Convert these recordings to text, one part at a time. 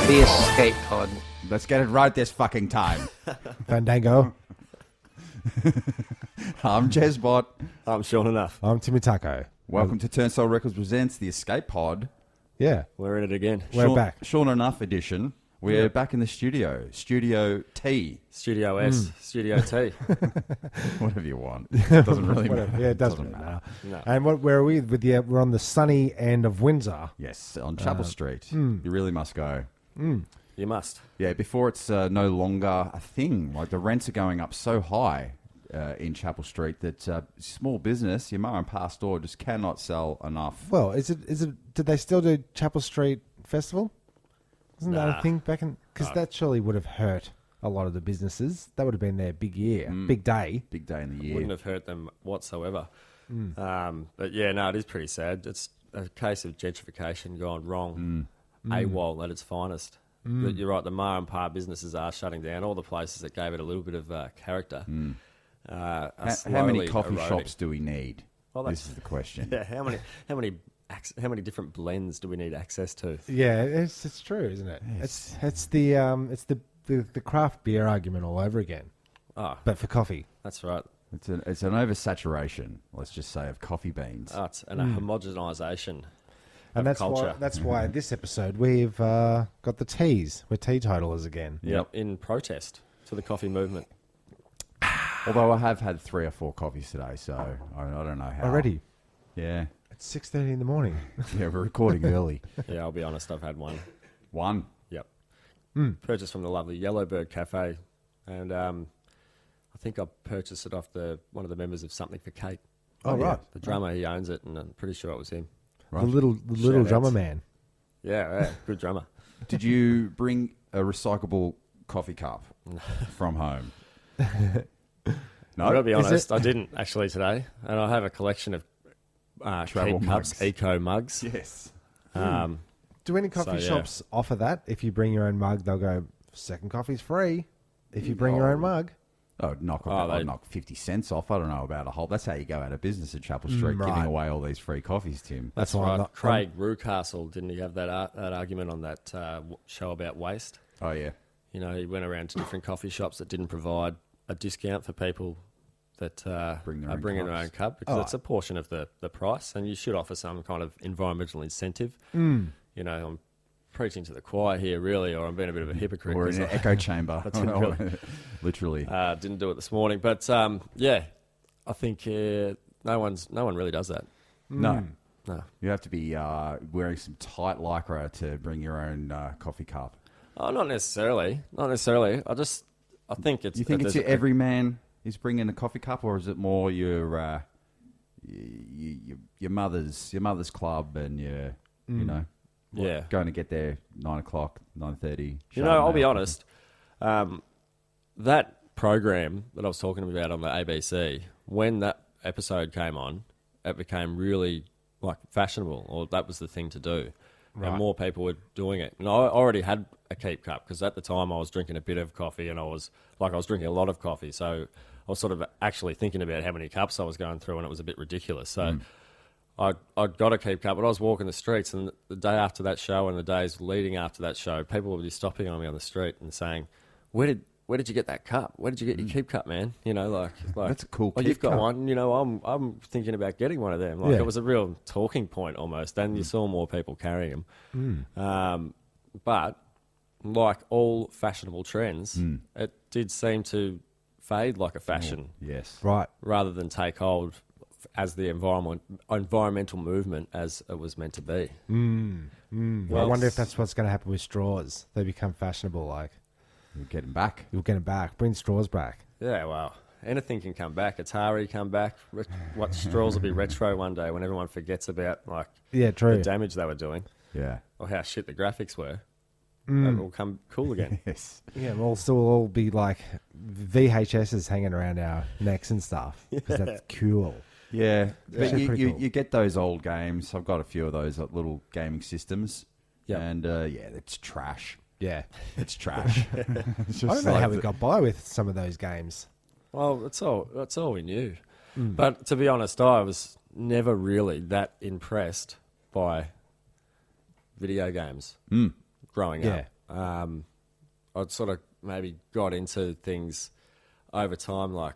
The escape pod. Let's get it right this fucking time. Fandango. I'm Jezbot. I'm Sean Enough. I'm Timmy Taco. Welcome to Turnstile Records Presents The Escape Pod. Yeah. We're in it again. We're back. Sean Enough edition. We're back in the studio. Studio T. Studio S. Studio T. Whatever you want. It doesn't really matter. Yeah, it doesn't matter. No. And where are we? We're on the sunny end of Windsor. Yes, on Chapel Street. You really must go. You must. Yeah, before it's no longer a thing. Like the rents are going up so high in Chapel Street that small business, your mum and pa store, just cannot sell enough. Well, is it? Did they still do Chapel Street Festival? Isn't that a thing back in? Because that surely would have hurt a lot of the businesses. That would have been their big year, big day. Big day in the year. Wouldn't have hurt them whatsoever. But yeah, no, it is pretty sad. It's a case of gentrification gone wrong. AWOL at its finest. But you're right, the ma and pa businesses are shutting down. All the places that gave it a little bit of character are How many slowly coffee eroding. shops do we need? Well, This is the question. Yeah, how many different blends do we need access to? Yeah, it's true, isn't it? It's the craft beer argument all over again, but for coffee. That's right. It's an oversaturation, let's just say, of coffee beans. And a homogenisation And of culture. that's why this episode we've got the teas. We're teetotalers again. Yep, in protest to the coffee movement. Although I have had 3 or 4 coffees today, so I don't know how. Already? Yeah. It's 6:30 in the morning. Yeah, we're recording early. Yeah, I'll be honest, I've had one. One. Yep. Purchased from the lovely Yellowbird Cafe. And I think I purchased it off one of the members of Something for Kate. Oh, right. The drummer, he owns it, and I'm pretty sure it was him. Right. The little Shout drummer outs. man. Yeah, good drummer. Did you bring a recyclable coffee cup from home? No? I've got to be Is honest, it- I didn't actually today. And I have a collection of Travel Keep Cups, mugs. eco mugs. Yes. Do any coffee yeah. shops offer that? If you bring your own mug, they'll go, second coffee's free. If you bring your own mug. I'd knock 50 cents off. I don't know about a whole. That's how you go out of business at Chapel Street, right. giving away all these free coffees, Tim. That's Right. why I'm not. Craig Rucastle, didn't he have that argument on that show about waste? Oh, yeah. You know, he went around to different coffee shops that didn't provide a discount for people that are bringing their own cup because it's a portion of the price, and you should offer some kind of environmental incentive. You know, I'm preaching to the choir here, really, or I'm being a bit of a hypocrite. Or in an echo chamber. Literally. Didn't do it this morning, but yeah, I think no one really does that. No. No. You have to be wearing some tight lycra to bring your own coffee cup. Oh, not necessarily. Not necessarily. I think it's. You think it's there's every man is bringing a coffee cup, or is it more your mother's club and your you know Yeah. going to get there 9 o'clock, 9:30? You know, I'll be honest. That program that I was talking about on the ABC, when that episode came on, it became really like fashionable, or that was the thing to do. Right. And more people were doing it. And I already had a Keep Cup because at the time I was drinking a bit of coffee, and I was drinking a lot of coffee. So I was sort of actually thinking about how many cups I was going through, and it was a bit ridiculous. So I got a Keep Cup, but I was walking the streets, and the day after that show and the days leading after that show, people would be stopping on me on the street and saying, Where did you get that cup? Where did you get your Keep Cup, man? You know, like That's a cool Oh, Keep you've got Cup. one. You know, I'm thinking about getting one of them. Like Yeah. it was a real talking point almost. And you saw more people carrying them. But like all fashionable trends, it did seem to fade like a fashion Yes. Right. rather than take hold as the environmental movement as it was meant to be. Well, I wonder if that's what's going to happen with straws. They become fashionable. Like You'll get him back. you'll get them back. Bring straws back. Yeah, well, anything can come back. Atari come back. What straws will be retro one day when everyone forgets about like Yeah, true. the damage they were doing Yeah. or how shit the graphics were. It will come cool again. Yes. Yeah, we'll still all be like VHSs hanging around our necks and stuff because that's cool. Yeah. But Actually pretty cool. you get those old games. I've got a few of those little gaming systems. Yep. And it's trash. Yeah, It's trash. It's I just don't know like how we the- got by with some of those games. Well, that's all we knew. But to be honest, I was never really that impressed by video games growing up. I'd sort of maybe got into things over time, like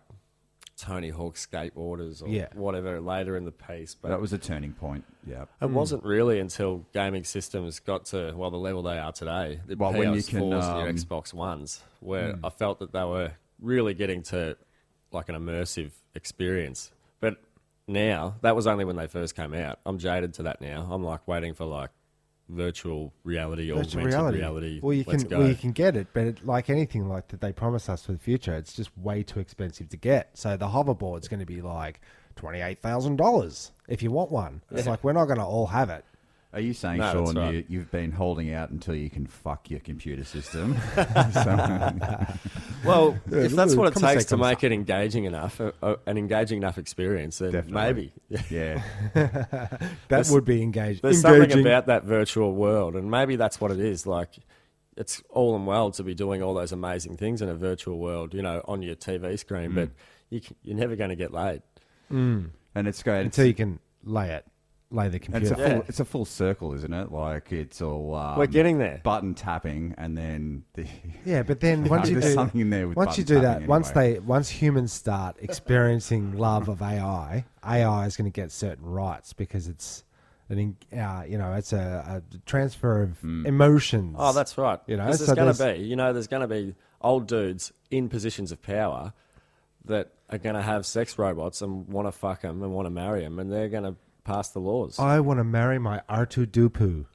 Tony Hawk skateboarders or whatever later in the piece. But that was a turning point. Yeah, it wasn't really until gaming systems got to the level they are today, the Well, when you can, PS4s, the Xbox Ones, where I felt that they were really getting to like an immersive experience. But now, that was only when they first came out. I'm jaded to that now. I'm like waiting for like virtual reality or augmented reality. Well, you can get it, but like anything like that they promise us for the future, it's just way too expensive to get. So the hoverboard's going to be like $28,000 if you want one. It's like we're not going to all have it. Are you saying, No, Sean, that's right. you've been holding out until you can fuck your computer system? Well, if that's what it Come takes say, to come make it engaging enough, an engaging enough experience, then Definitely. maybe. Yeah. That would be engaging. There's something about that virtual world, and maybe that's what it is. Like, it's all and well to be doing all those amazing things in a virtual world, on your TV screen, but you're never going to get laid. And it's great. Until you can lay the And computer. it's a full circle, isn't it? Like it's all We're getting there. button tapping, and then But then once you there's do something in there with once you button do that, tapping once humans start experiencing love of AI is going to get certain rights because it's it's a transfer of emotions. Oh, that's right. 'Cause so there's going to be old dudes in positions of power that are going to have sex robots and want to fuck them and want to marry them, and they're going to pass the laws. I want to marry my R2-D2.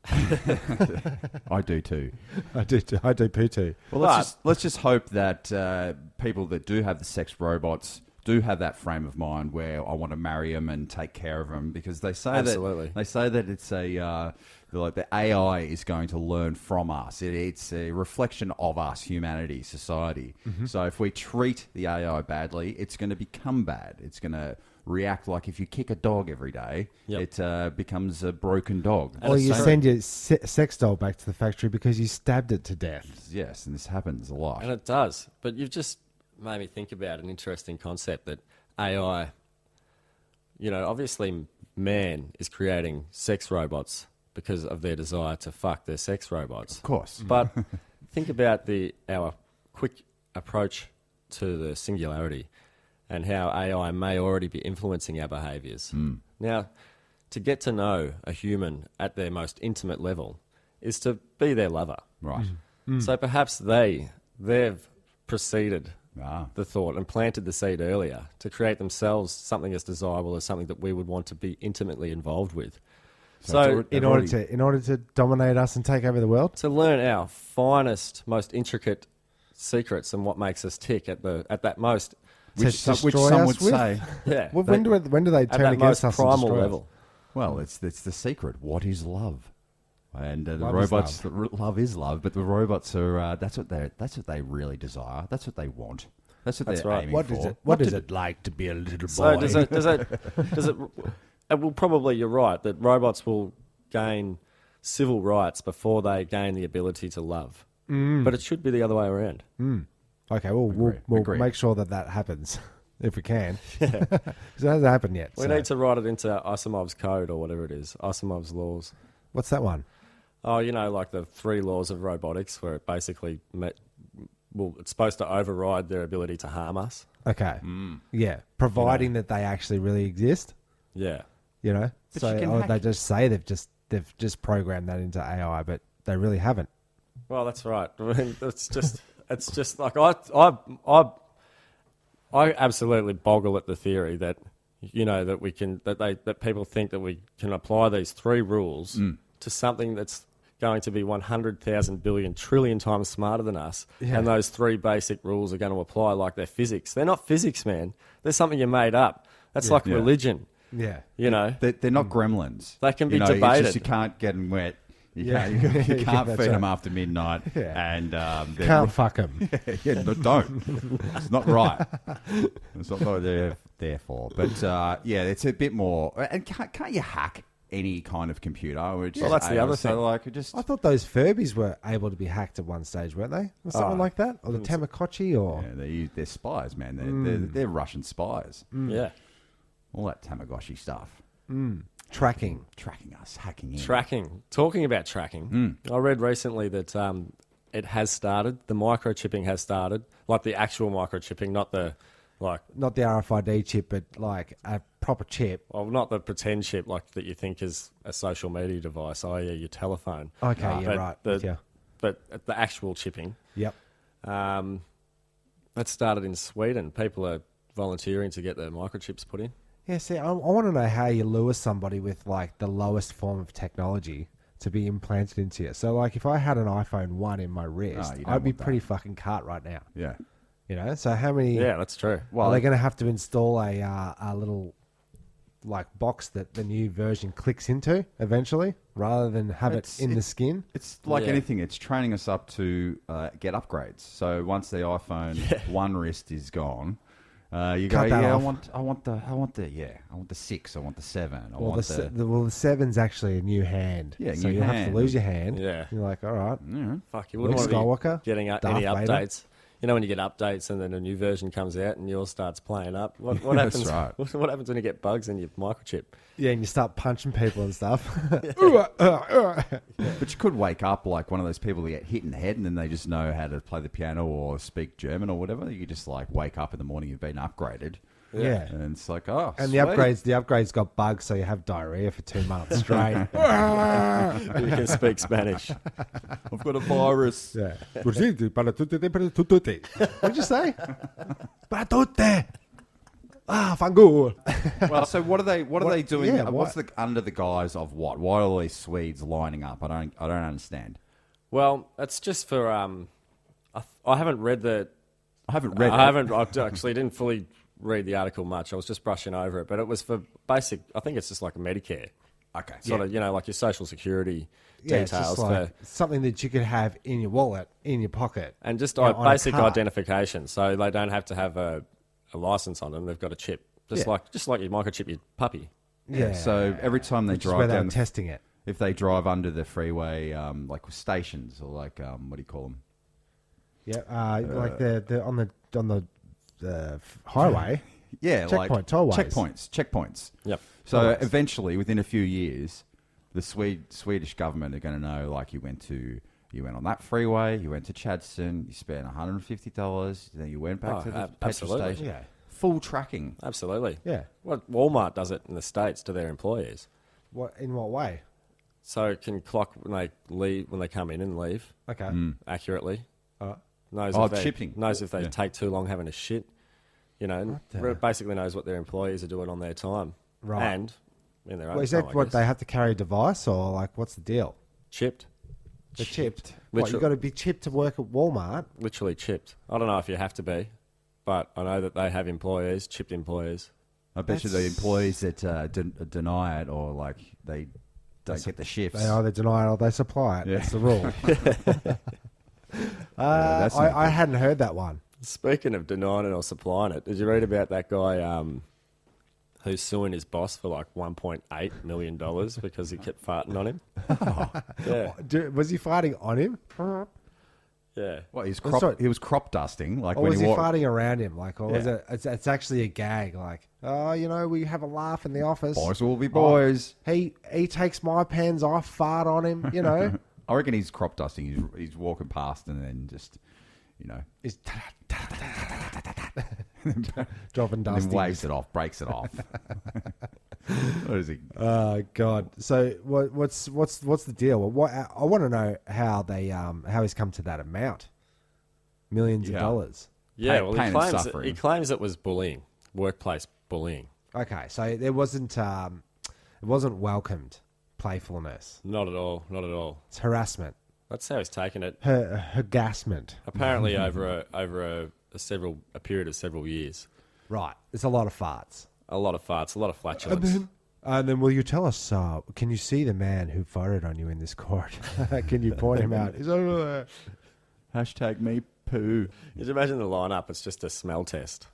I do too. I do poo too. Well, let's just hope that people that do have the sex robots do have that frame of mind where I want to marry them and take care of them, because they say that it's like the AI is going to learn from us. It's a reflection of us, humanity, society. So if we treat the AI badly, it's going to become bad. It's going to react like if you kick a dog every day, it becomes a broken dog. Or you send your sex doll back to the factory because you stabbed it to death. Yes, and this happens a lot. And it does. But you've just made me think about an interesting concept that AI, obviously man is creating sex robots because of their desire to fuck their sex robots. Of course. But think about our quick approach to the singularity and how AI may already be influencing our behaviours. Now, to get to know a human at their most intimate level is to be their lover. Right. So perhaps they've preceded the thought and planted the seed earlier to create themselves something as desirable as something that we would want to be intimately involved with. So in order to dominate us and take over the world, to learn our finest, most intricate secrets and what makes us tick at that most, Which some destroy would us with? say, when do they at turn that against most us and primal destroy us? level. well, it's the secret. What is love? And the Love is robots, love is love, but the robots are that's what they really desire. That's what they want. That's what they're aiming for. What is it like to be a little boy? So does it? Well, probably you're right that robots will gain civil rights before they gain the ability to love. But it should be the other way around. Okay, we'll Agree. make sure that happens if we can. Because it hasn't happened yet. We need to write it into Asimov's code or whatever it is, Asimov's laws. What's that one? Oh, like the 3 laws of robotics, where it basically it's supposed to override their ability to harm us. Okay. Yeah. Providing that they actually really exist. Yeah. But They just say they've just programmed that into AI, but they really haven't. Well, that's right. I mean, it's just like I absolutely boggle at the theory that that people think that we can apply these 3 rules to something that's going to be 100,000 billion trillion times smarter than us, and those 3 basic rules are going to apply like they're physics. They're not physics, man. They're something you made up. That's like religion. Yeah. They're not gremlins. They can be it's debated. just you can't get them wet. You Yeah, can't that's feed them right. after midnight. Yeah. And Can't fuck them. don't. It's not right. It's not what they're there for. But it's a bit more. And can't you hack any kind of computer? Well, that's the other thing. I thought those Furbies were able to be hacked at one stage, weren't they? Or something like that? Or the Tamagotchi? Or they're spies, man. They're Russian spies. Yeah. All that Tamagotchi stuff. Tracking. Tracking us, hacking in. Tracking. Talking about tracking, I read recently that it has started. The microchipping has started, like the actual microchipping, not the Not the RFID chip, but like a proper chip. well, not the pretend chip like that you think is a social media device, i.e. your telephone. Okay, yeah, But right. The, But the actual chipping, Yep. that started in Sweden. People are volunteering to get their microchips put in. Yeah, see, I want to know how you lure somebody with like the lowest form of technology to be implanted into you. So, like, if I had an iPhone 1 in my wrist, you don't I'd be want that. pretty fucking cut right now. Yeah. You know, so how many? Yeah, that's true. Are they going to have to install a little like box that the new version clicks into eventually, rather than have it in the skin? It's like Yeah. anything. It's training us up to get upgrades. So once the iPhone 1 wrist is gone, you go, Cut that yeah, off. I want the 6, I want the 7, I Well, want the 7's actually a new hand. Yeah, so new you have hand. to lose your hand. Yeah. You're like, all right. Fuck, you wouldn't Luke want to Skywalker, be getting Darth any Vader. updates. You know when you get updates and then a new version comes out and yours starts playing up? What That's happens? right. What happens when you get bugs in your microchip? Yeah, and you start punching people and stuff. But you could wake up like one of those people that get hit in the head and then they just know how to play the piano or speak German or whatever. You just like wake up in the morning, you've been upgraded. Yeah. And it's like, oh, And sweet. the upgrades got bugs, so you have diarrhea for 2 months straight. You can speak Spanish. I've got a virus. Yeah. What'd you say? Para tutte. Fangul. Well, so what are they doing? yeah, What's the under the guise of what? Why are all these Swedes lining up? I don't understand. Well, that's just for I haven't read the. I haven't read. I actually didn't fully read the article much. I was just brushing over it, but it was for basic. I think it's just like a Medicare. Okay. Sort of, like your social security Yeah, it's details just like something that you could have in your wallet, in your pocket. and just on a basic card. identification. So they don't have to have a license on them. They've got a chip, just like you microchip your puppy. Yeah. So every time they Which is where drive they were down, testing it. if they drive under the freeway, like with stations or like what do you call them? Yeah, like the on the highway. Yeah, Checkpoint, like tollways. checkpoints. Yep. So Tollways. eventually, within a few years, the Swedish government are going to know, like, you went on that freeway, you went to Chadstone, you spent $150, then you went back to the petrol absolutely. station. Yeah. Full tracking. Absolutely. Yeah. Well, Walmart does it in the States to their employees. In what way? So it can clock when they leave, when they come in and leave Okay. accurately. All Knows Oh, if they, chipping. Knows if they Yeah. take too long having a shit. And basically knows what their employees are doing on their time. Right. And in their own Well, is time, that I what guess. they have to carry a device, or like what's the deal? Chipped. They're chipped. What, you Literal- got to be chipped to work at Walmart? Literally chipped. I don't know if you have to be, but I know that they have employees, chipped employees. I bet you the employees that deny it or like they don't get the shifts. They either deny it or they supply it. Yeah. That's the rule. that's not I good. hadn't heard that one. Speaking of denying it or supplying it, did you read about that guy who's suing his boss for like $1.8 million because he kept farting on him? Yeah. Was he farting on him? Yeah. Well, sorry. he was crop dusting. Like Or when was he walked. farting around him? Like, or was Yeah. it's actually a gag? Like, oh, we have a laugh in the office. Boys will be boys. He takes my pens off, fart on him, I reckon he's crop dusting. He's walking past and then just, He's dropping and dust. then waves it off, breaks it off. What is he? Oh God! So what's the deal? Well, I want to know how they how he's come to that amount, millions of Yeah. dollars. Yeah, Pain well, and he suffering. claims it was bullying, workplace bullying. Okay, so there wasn't it wasn't welcomed playfulness. Not at all. Not at all. It's harassment, That's how he's taken it. harassment. Apparently, over a period of several years, Right. It's a lot of farts. a lot of farts, a lot of flatulence. And then will you tell us? Can you see the man who farted on you in this court? Can you point him out? He's over there. Hashtag me poo. Could you imagine the lineup? It's just a smell test.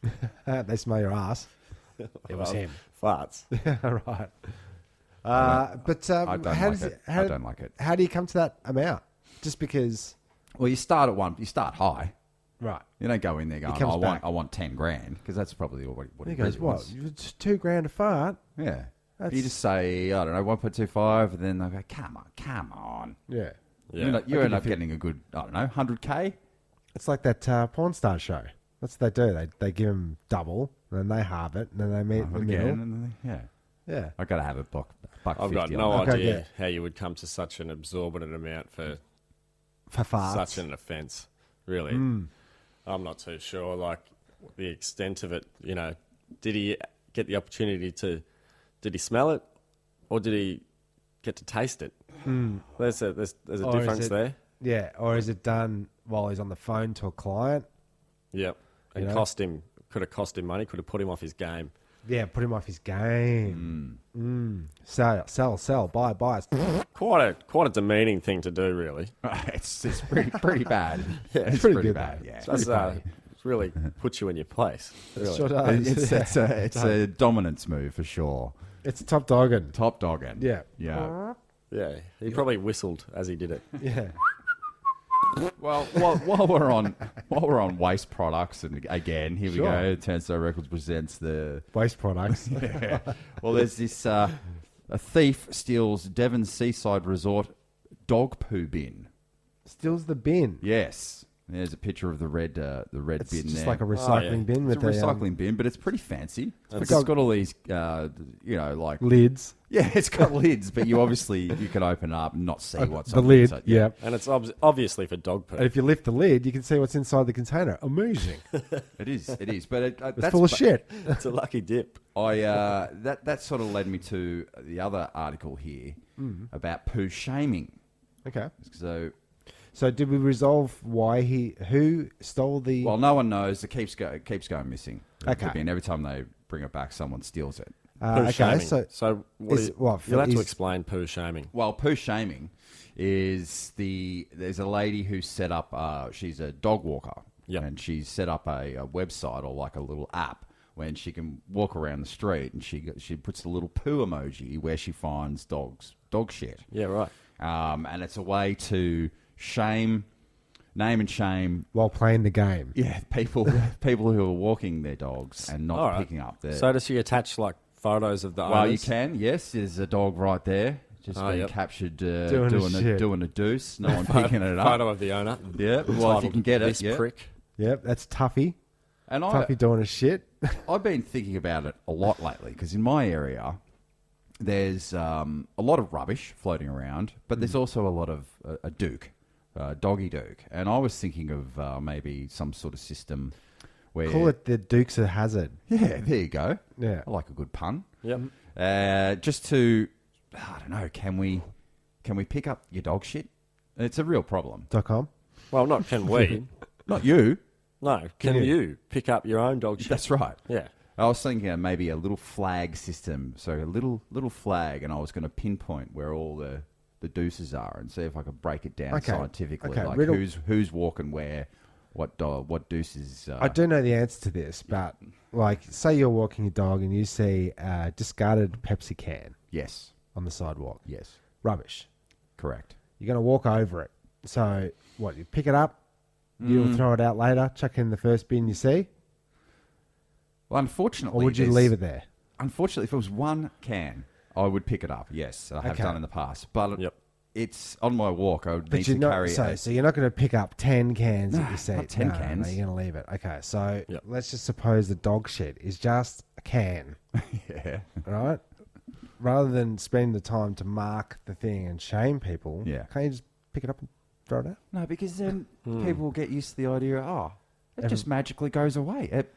They smell your ass. It was Well, him. Farts. Right. But I don't how like does it. I don't like it. How do you come to that amount? Just because, Well, you start at one. You start high. right? You don't go in there going, comes back. I want 10 grand, because that's probably what He he goes, really "What? wants. It's $2,000 a fart." Yeah. You just say, I don't know, 1.25, and then they go, come on. Yeah. You end up getting a good, I don't know, 100K. It's like that porn star show. That's what they do. They give them double, and then they halve it, and then they meet in the middle. And then, Yeah. I got to have a buck I've 50 got on no that. idea how you would come to such an exorbitant amount for farts. such an offence, really. I'm not too sure, like, the extent of it. You know, did he get the opportunity to... Did he smell it, or did he get to taste it? There's a difference there. Yeah, or is it done while he's on the phone to a client? Yep. And could have cost him money, could have put him off his game. Yeah, put him off his game. Sell, buy. Quite a demeaning thing to do, really. It's pretty bad. Yeah, it's pretty bad. Yeah. It really puts you in your place. Really. Sure does. It's a dominance move for sure. It's top dogging. Top dogging. Yeah. Yeah. Yeah, he probably whistled as he did it. Yeah. Well, while we're on waste products, and again, here we go. Turnstile Records presents the Waste products. Yeah. Well, there's this a thief steals Devon Seaside Resort dog poo bin. Steals the bin. Yes. There's a picture of the red It's bin just there. like a recycling bin It's with a recycling bin, but it's pretty fancy. It's got got all these, like lids. yeah, it's got lids, but you can open it up and not see what's The on lid. inside. Yeah. And it's obviously for dog poo. And if you lift the lid, you can see what's inside the container. Amazing. It is, but It's that's full of shit. It's a lucky dip. That sort of led me to the other article here about poo shaming. Okay. So did we resolve who stole the... well, no one knows. It keeps going missing. Okay. And every time they bring it back, someone steals it. Poo shaming. so what is- do what, you'll have to is- explain poo shaming. Well, poo shaming is there's a lady who set up. She's a dog walker, and she's set up a website or like a little app when she can walk around the street, and she puts a little poo emoji where she finds dog shit. Yeah, right. And it's a way to name and shame while playing the game. Yeah, people who are walking their dogs and not picking up their. So does she attach like photos of the owners? Well, you can. Yes, there's a dog right there, just being captured doing a deuce. No one picking it up. Photo of the owner. Yeah, well, if you can get it. This prick. Yep, that's Tuffy. And Tuffy doing a shit. I've been thinking about it a lot lately because in my area, there's a lot of rubbish floating around, but there's also a lot of a duke. Doggy Duke, and I was thinking of maybe some sort of system where Call it the Dukes of Hazzard. Yeah, there you go. Yeah, I like a good pun. Yep. Just to, I don't know, can we pick up your dog shit? It's a real problem. .com. Well, not can we. Not you. No, can you pick up your own dog shit? That's right. Yeah. I was thinking maybe a little flag system, so a little flag, and I was going to pinpoint where all the deuces are and see if I could break it down scientifically, like who's walking where, what deuces. I do know the answer to this, but like, say you're walking your dog and you see a discarded Pepsi can. Yes. On the sidewalk. Yes. Rubbish. Correct. You're going to walk over it. So what? You pick it up. You'll throw it out later. Chuck it in the first bin you see. Well, unfortunately, or would you leave it there? Unfortunately, if it was one can, I would pick it up. Yes, I have done in the past, but it's on my walk. I would need to carry. So you're not going to pick up 10 cans that you see. Not 10 cans. No, you're going to leave it. Okay, so let's just suppose the dog shit is just a can. Yeah. Right. Rather than spend the time to mark the thing and shame people, can't you just pick it up and throw it out? No, because then people will get used to the idea. It just magically goes away. It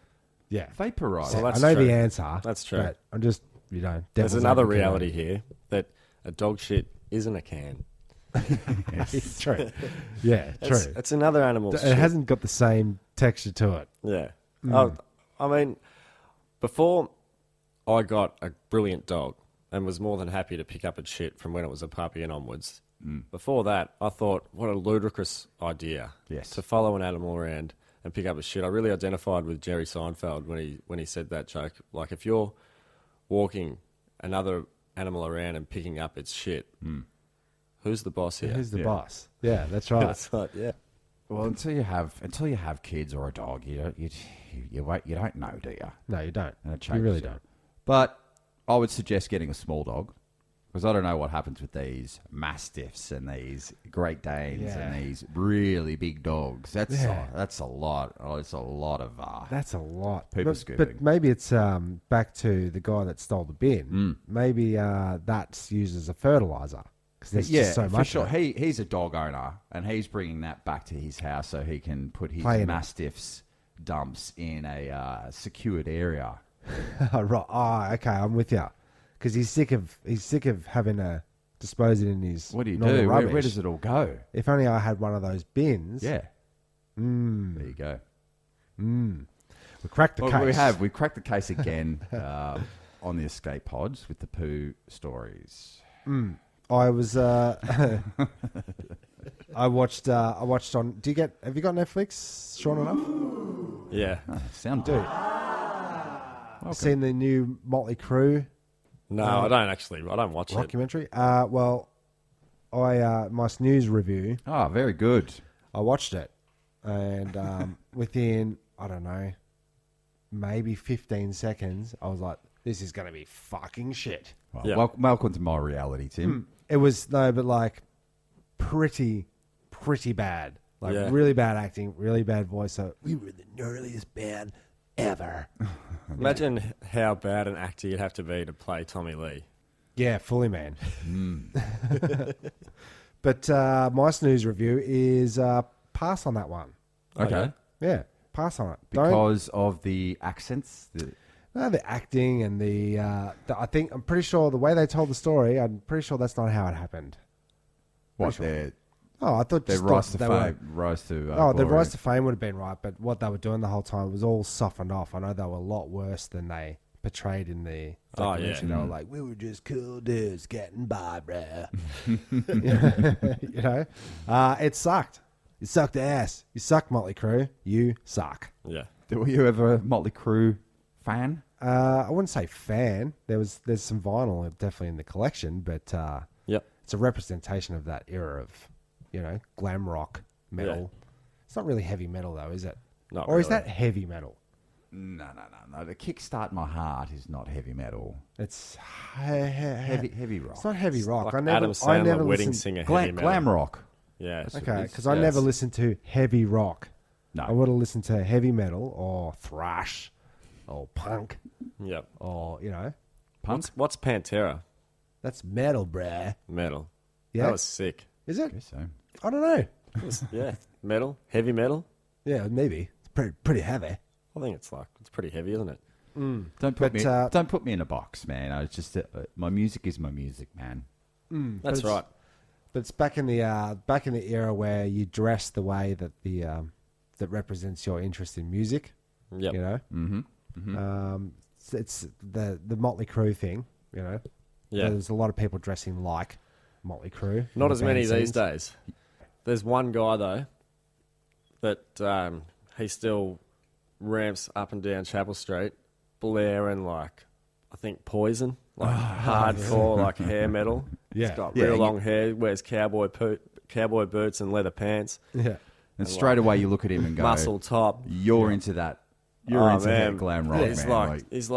vaporizes. Well, I know the answer. That's true. But I'm just, there's another reality here that a dog shit isn't a can. It's true. Yeah, true. It's another animal's shit. It hasn't got the same texture to it. Yeah. I mean, before I got a brilliant dog and was more than happy to pick up its shit from when it was a puppy and onwards, before that, I thought, what a ludicrous idea to follow an animal around and pick up his shit. I really identified with Jerry Seinfeld when he said that joke. Like, if you're walking another animal around and picking up its shit, who's the boss here? Who's the boss? Yeah, that's right. That's right. Yeah. Well, until you have kids or a dog, you don't know, do you? No, you don't. And it You really changes it. don't. But I would suggest getting a small dog. Because I don't know what happens with these Mastiffs and these Great Danes and these really big dogs. That's a lot. Oh, it's a lot of that's a lot. Pooper scooping. But maybe it's back to the guy that stole the bin. Maybe that's used as a fertilizer because there's just so much. For sure. He's a dog owner and he's bringing that back to his house so he can put his Mastiffs dumps in a secured area. Right. Oh, okay. I'm with you. Because he's sick of having to dispose it in his. What do you do? Rubbish. Where does it all go? If only I had one of those bins. Yeah. There you go. We cracked the case. We cracked the case again on the escape pods with the poo stories. I was. I watched on. Have you got Netflix? Sure enough. Yeah. Sound Dude. Seen the new Motley Crue? No, I don't actually. I don't watch documentary. Well, my snooze review. Oh, very good. I watched it, and within I don't know, maybe 15 seconds, I was like, "This is going to be fucking shit." Well, welcome to my reality, Tim. It was pretty bad. Really bad acting, really bad voice. So we were the gnarliest band ever. Imagine how bad an actor you'd have to be to play Tommy Lee. Yeah, fully, man. But my snooze review is pass on that one. Okay. Yeah, pass on it. Because of the accents? The acting and I'm pretty sure the way they told the story, I'm pretty sure that's not how it happened. What, sure. I thought their rise to fame. The rise to fame would have been right, but what they were doing the whole time was all softened off. I know they were a lot worse than they portrayed in the documentary. They were like, we were just cool dudes getting by, bruh. You know? It sucked. You sucked ass. You suck, Motley Crue. You suck. Yeah. Were you ever a Motley Crue fan? I wouldn't say fan. There's some vinyl definitely in the collection, but it's a representation of that era of, glam rock metal. Yeah. It's not really heavy metal though, is it? Not or really. Is that heavy metal? No. The Kickstart My Heart is not heavy metal. It's heavy rock. It's not heavy rock. Like Adam Sandler, wedding singer, heavy metal. Glam rock. Yeah. Okay, because I never listened to heavy rock. No. I would have listened to heavy metal or thrash or punk. Yep. Or, Punk? What's Pantera? That's metal, bruh. Metal. Yeah. That was sick. Is it? I guess so. I don't know. Yeah. Metal? Heavy metal? Yeah, maybe. It's pretty heavy. I think it's pretty heavy, isn't it? Don't put me in a box, man. I just my music is my music, man. That's right. But it's back in the era where you dress the way that that represents your interest in music. Yep. It's the Motley Crue thing. Yeah. There's a lot of people dressing like Motley Crue. Not as many these days. There's one guy though that he still ramps up and down Chapel Street, blaring I think Poison, hardcore, hair metal. Yeah. He's got real long hair, wears cowboy boots and leather pants. Yeah. And straight away you look at him and go, muscle top. You're into that. You're into that glam rock, man. He's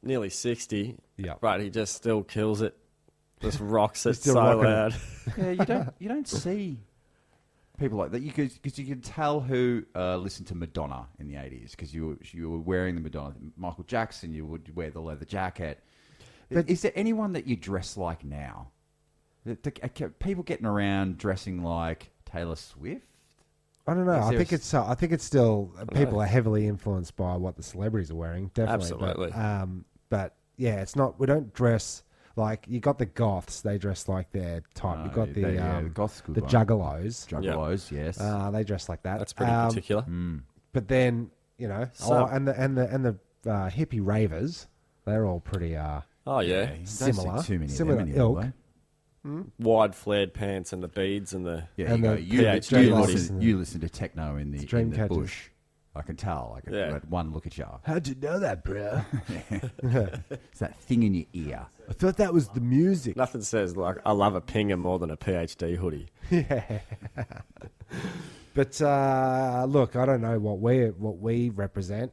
nearly 60, but he just still kills it. Just rocks it so loud. Yeah, you don't see people like that. Because you can tell who listened to Madonna in the 80s because you were wearing the Madonna. Michael Jackson, you would wear the leather jacket. But is there anyone that you dress like now? People getting around dressing like Taylor Swift? I don't know. I think it's still people are heavily influenced by what the celebrities are wearing. Definitely, absolutely. But yeah, it's not. We don't dress like you got the goths. They dress like their type. You got the juggalos. Juggalos, yes. They dress like that. That's pretty particular. But then and the hippie ravers, they're all pretty. Similar. Similar ilk. Wide flared pants and the beads and the you listen to techno in the bush. I can tell. I can at one look at you. How'd you know that, bro? It's that thing in your ear. I thought that was the music. Nothing says I love a pinger more than a PhD hoodie. Yeah. But look, I don't know what we represent.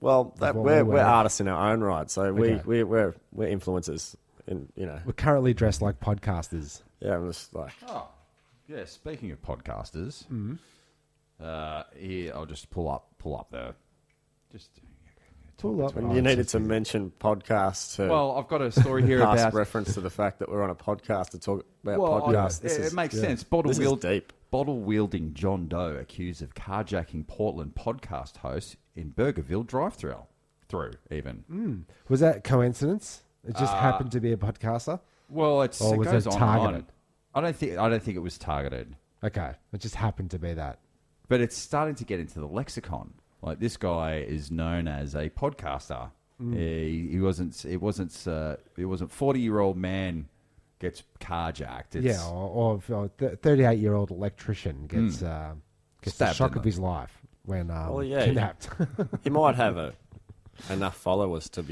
Well, what we're artists in our own right, so Okay. we're influencers. We're currently dressed like podcasters. Yeah, I'm just like, Oh, yeah. Speaking of podcasters, here I'll just pull up the. Just Pull up. when you needed to mention podcasts to well, I've got a story here pass about reference to the fact that we're on a podcast to talk about well, podcasts. it makes sense. This is deep. Bottle wielding John Doe accused of carjacking Portland podcast host in Burgerville drive-through. Even. Was that coincidence? It just happened to be a podcaster. Well, it Or was goes it on targeted? and on. I don't think it was targeted, Okay, it just happened to be that. but it's starting to get into the lexicon. Like this guy is known as a podcaster. He wasn't. It wasn't. 40-year-old man gets carjacked. It's, Or 38-year-old electrician gets the Stabbed shock in of the- his life when yeah. kidnapped. He might have enough followers to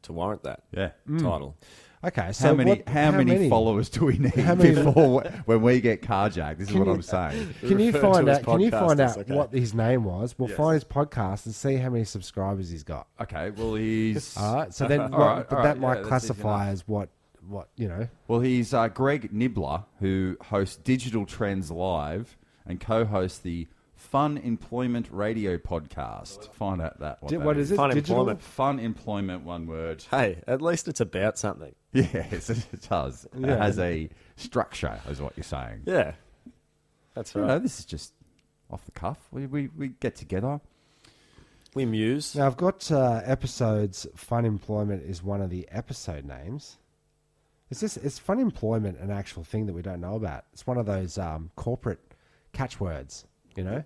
warrant that yeah. title. Okay, so How many followers do we need before when we get carjacked? This is what I'm saying. Can you Refer find to out? as Can you find podcasters, out okay. what his name was? We'll Yes. find his podcast and see how many subscribers he's got. Okay. Well, he's All right. So then, All right, that might yeah, that's classify easy as what you know. Well, he's Greg Nibbler, who hosts Digital Trends Live and co-hosts the Fun Employment Radio podcast. Find out What is it? Fun Digital? employment. Fun Employment, one word. Hey, at least it's about something. Yes, it does. It has a structure, is what you're saying. Yeah, that's You right. know, this is just off the cuff. We get together. We muse. Now I've got episodes. Fun Employment is one of the episode names. Is Fun Employment an actual thing that we don't know about? It's one of those corporate catchwords. You know,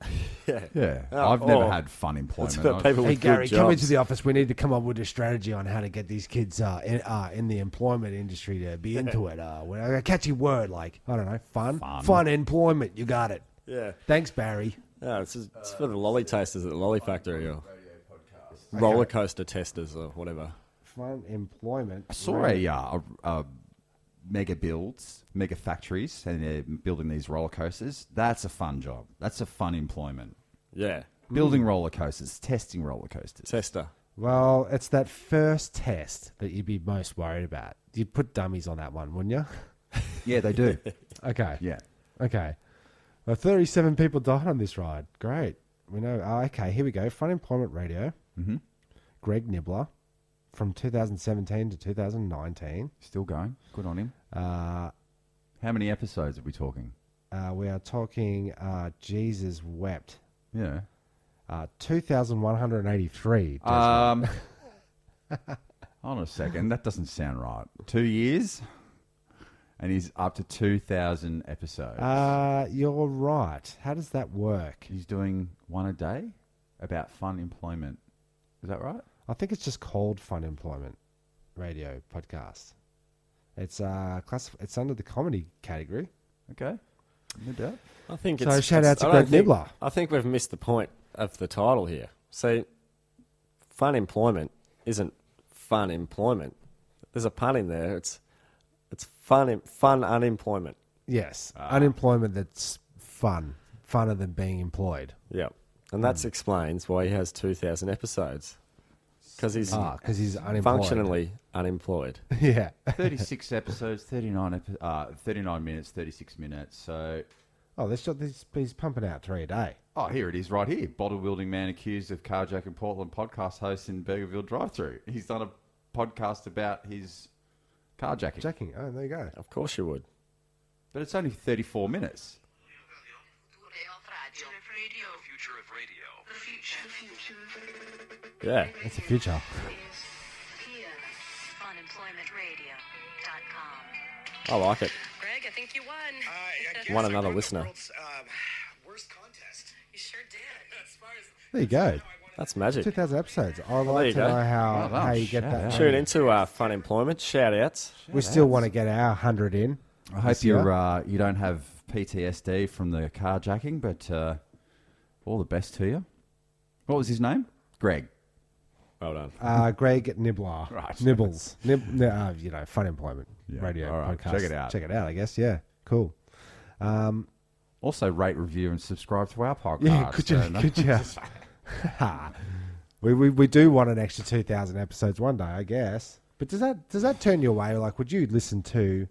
Yeah. Oh, I've never oh. had fun employment. It's for people hey with Gary, good come jobs. into the office. We need to come up with a strategy on how to get these kids in the employment industry to be into it. A catchy word like I don't know, fun employment. You got it. Yeah. Thanks, Barry. No, it's for the lolly tasters at the Lolly Factory or roller coaster testers or whatever. Fun employment. I saw a mega factories, and they're building these roller coasters. That's a fun job. That's a fun employment. Yeah. Building roller coasters, testing roller coasters. Tester. Well, it's that first test that you'd be most worried about. You'd put dummies on that one, wouldn't you? Yeah, they do. Okay. Yeah. Okay. Well, 37 people died on this ride. Great. We know. Okay, here we go. Fun Employment Radio. Mm-hmm. Greg Nibbler from 2017 to 2019. Still going. Good on him. Uh, How many episodes are we talking? we are talking Jesus Wept. Yeah. 2,183. Hold on a second. That doesn't sound right. 2 years? And he's up to 2,000 episodes. You're right. How does that work? He's doing one a day about fun employment. Is that right? I think it's just called Fun Employment Radio Podcast. It's it's under the comedy category. Okay. No doubt. I think So it's. shout out to I Greg don't think- Nibbler. I think we've missed the point of the title here. See, fun employment isn't fun employment. There's a pun in there. It's fun unemployment. Yes, unemployment that's funner than being employed. Yep. And that explains why he has 2,000 episodes. Because he's Because he's unemployed. functionally unemployed. Yeah. 36 episodes, 39 minutes, 36 minutes. So, Oh, he's pumping out 3 a day. oh, here it is right here. Bottle-wielding man accused of carjacking Portland podcast host in Burgerville drive-thru. He's done a podcast about his carjacking. Jacking. Oh, there you go. Of course you would. But it's only 34 minutes. Future of radio. The future. Yeah. That's the future. Here, funemploymentradio.com. I like it. Greg, I think you won. Won another listener. Worst contest. You sure did. There you go. That's magic. 2,000 episodes. I'd there like you to go. know how done. you get Shout that. out. Tune into Fun Employment. Shout outs. We still want to get our 100 in. I hope this year. you don't have PTSD from the carjacking, but all the best to you. What was his name? Greg. Well done. Greg Nibbler. Right. Nibbles. Fun Employment Radio all right. podcast. Check it out. Check it out, I guess. Yeah. Cool. Also, rate, review, and subscribe to our podcast. Yeah, could you? So, no- Could you? We do want an extra 2,000 episodes one day, I guess. But does that turn you away? Like, would you listen to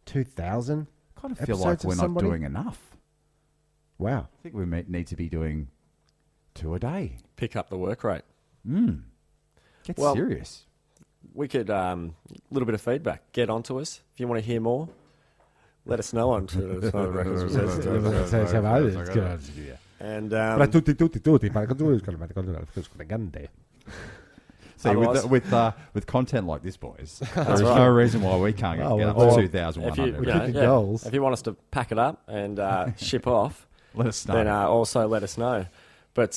2,000? Kind of feel like we're not doing enough. Wow. I think we need to be doing 2 a day. Pick up the work rate. Get Well, serious. We could, little bit of feedback. Get onto us. If you want to hear more, let us know on Twitter. And See, with content like this, boys, there's no reason why we can't get up to 2,100. Goals. if you want us to pack it up and ship off, Let us know. then also let us know. But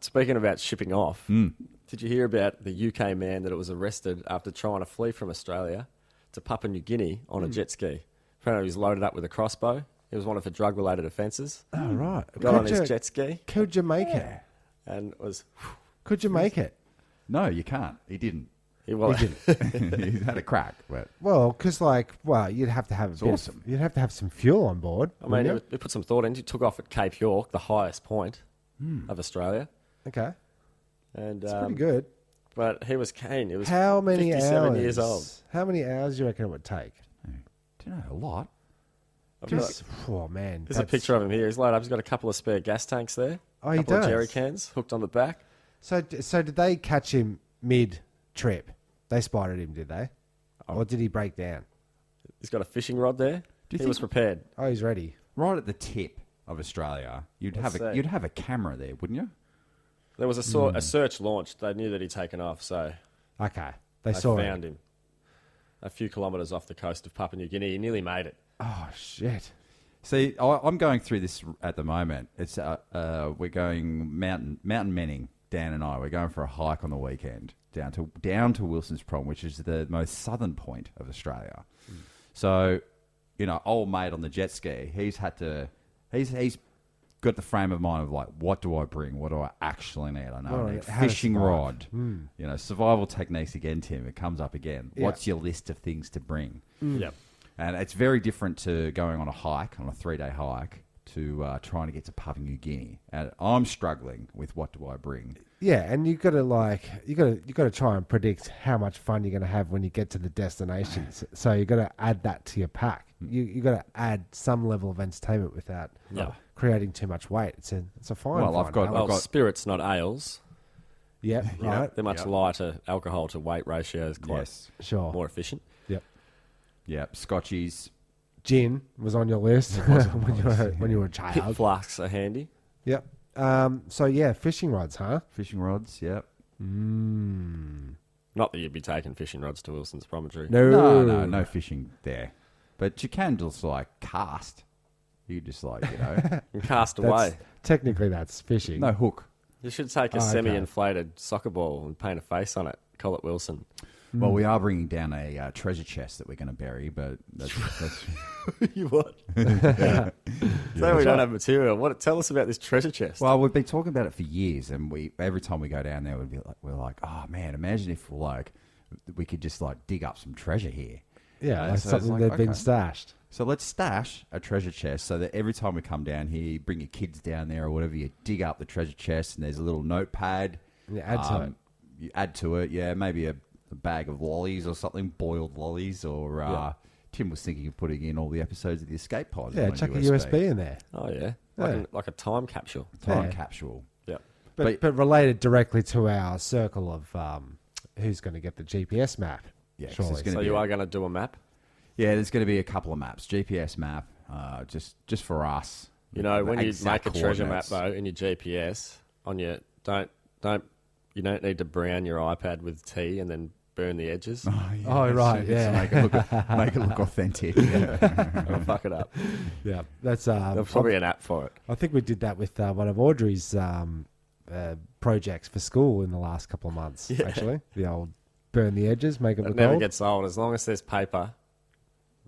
speaking about shipping off, did you hear about the UK man that was arrested after trying to flee from Australia to Papua New Guinea on a jet ski? Apparently he was loaded up with a crossbow. He was wanted for drug-related offences. Oh, right. Got on his jet ski Could you make it? and was... Could you make it? No, you can't. He didn't. He was. He had a crack, but Well, because you'd have to have awesome. You'd have to have some fuel on board. I mean, he put some thought into it. He took off at Cape York, the highest point of Australia. Okay, And it's pretty good. But he was keen. He was How many 57 hours? years old. How many hours do you reckon it would take? do you know a lot? Oh man, There's a picture of him here. He's loaded up. He's got a couple of spare gas tanks there. Oh, he couple of does? jerry cans hooked on the back. So did they catch him mid-trip? They spotted him, did they? Or did he break down? He's got a fishing rod there. you He was think- prepared. Oh, he's ready. Right at the tip of Australia, you'd have a camera there, wouldn't you? There was a search launched. They knew that he'd taken off, so Okay, they they saw found him a few kilometres off the coast of Papua New Guinea. He nearly made it. Oh shit! See, I'm going through this at the moment. It's we're going mountain menning. Dan and I, we're going for a hike on the weekend down to Wilson's Prom, which is the most southern point of Australia. So, old mate on the jet ski, he's got the frame of mind of like, what do I bring? What do I actually need? I know I need how to fishing survive. rod. Survival techniques again, Tim. It comes up again. Yeah. What's your list of things to bring? Yep. And it's very different to going on a 3-day hike, to trying to get to Papua New Guinea. And I'm struggling with what do I bring. Yeah, and you got to try and predict how much fun you're going to have when you get to the destinations. So you got to add that to your pack. You got to add some level of entertainment without creating too much weight. It's a fine. Well, I've got spirits, not ales. Yep, right. They're much lighter. Alcohol to weight ratio is quite Sure. more efficient. Yep, Scotchies. Gin was on your list when you were a Pit child. flasks are handy. Yep. Fishing rods, huh? Fishing rods, yep. Not that you'd be taking fishing rods to Wilson's Promontory. No fishing there. But you can just cast. You just And cast away. Technically, that's fishing. no hook. You should take a okay. semi-inflated soccer ball and paint a face on it. Call it Wilson. Well, we are bringing down a treasure chest that we're going to bury, but that's You what? So we don't have material. Tell us about this treasure chest. well, we've been talking about it for years, and every time we go down there, we're like, oh man, imagine if we could just dig up some treasure here. Yeah, So like it's something like, that's been okay. stashed. So let's stash a treasure chest so that every time we come down here, you bring your kids down there or whatever, you dig up the treasure chest and there's a little notepad. And you add to it. You add to it, yeah, maybe a bag of lollies or something, boiled lollies, or Tim was thinking of putting in all the episodes of the Escape Pod. Yeah, on chuck a USB in there. Oh, yeah. Yeah. Like a time capsule. Time capsule. Yeah. But related directly to our circle of who's going to get the GPS map. Yeah, 'cause surely. it's gonna So be you are going to do a map? Yeah, there's going to be a couple of maps, GPS map, just for us. You know, The when you exact make a treasure map, coordinates. though, in your GPS, on your... You don't need to brown your iPad with tea and then burn the edges. Oh, right, To yeah. make it look authentic. Yeah. Or fuck it up. Yeah, that's There's probably an app for it. I think we did that with one of Audrey's projects for school in the last couple of months. Actually, the old burn the edges, make it It look never old. gets old. As long as there's paper,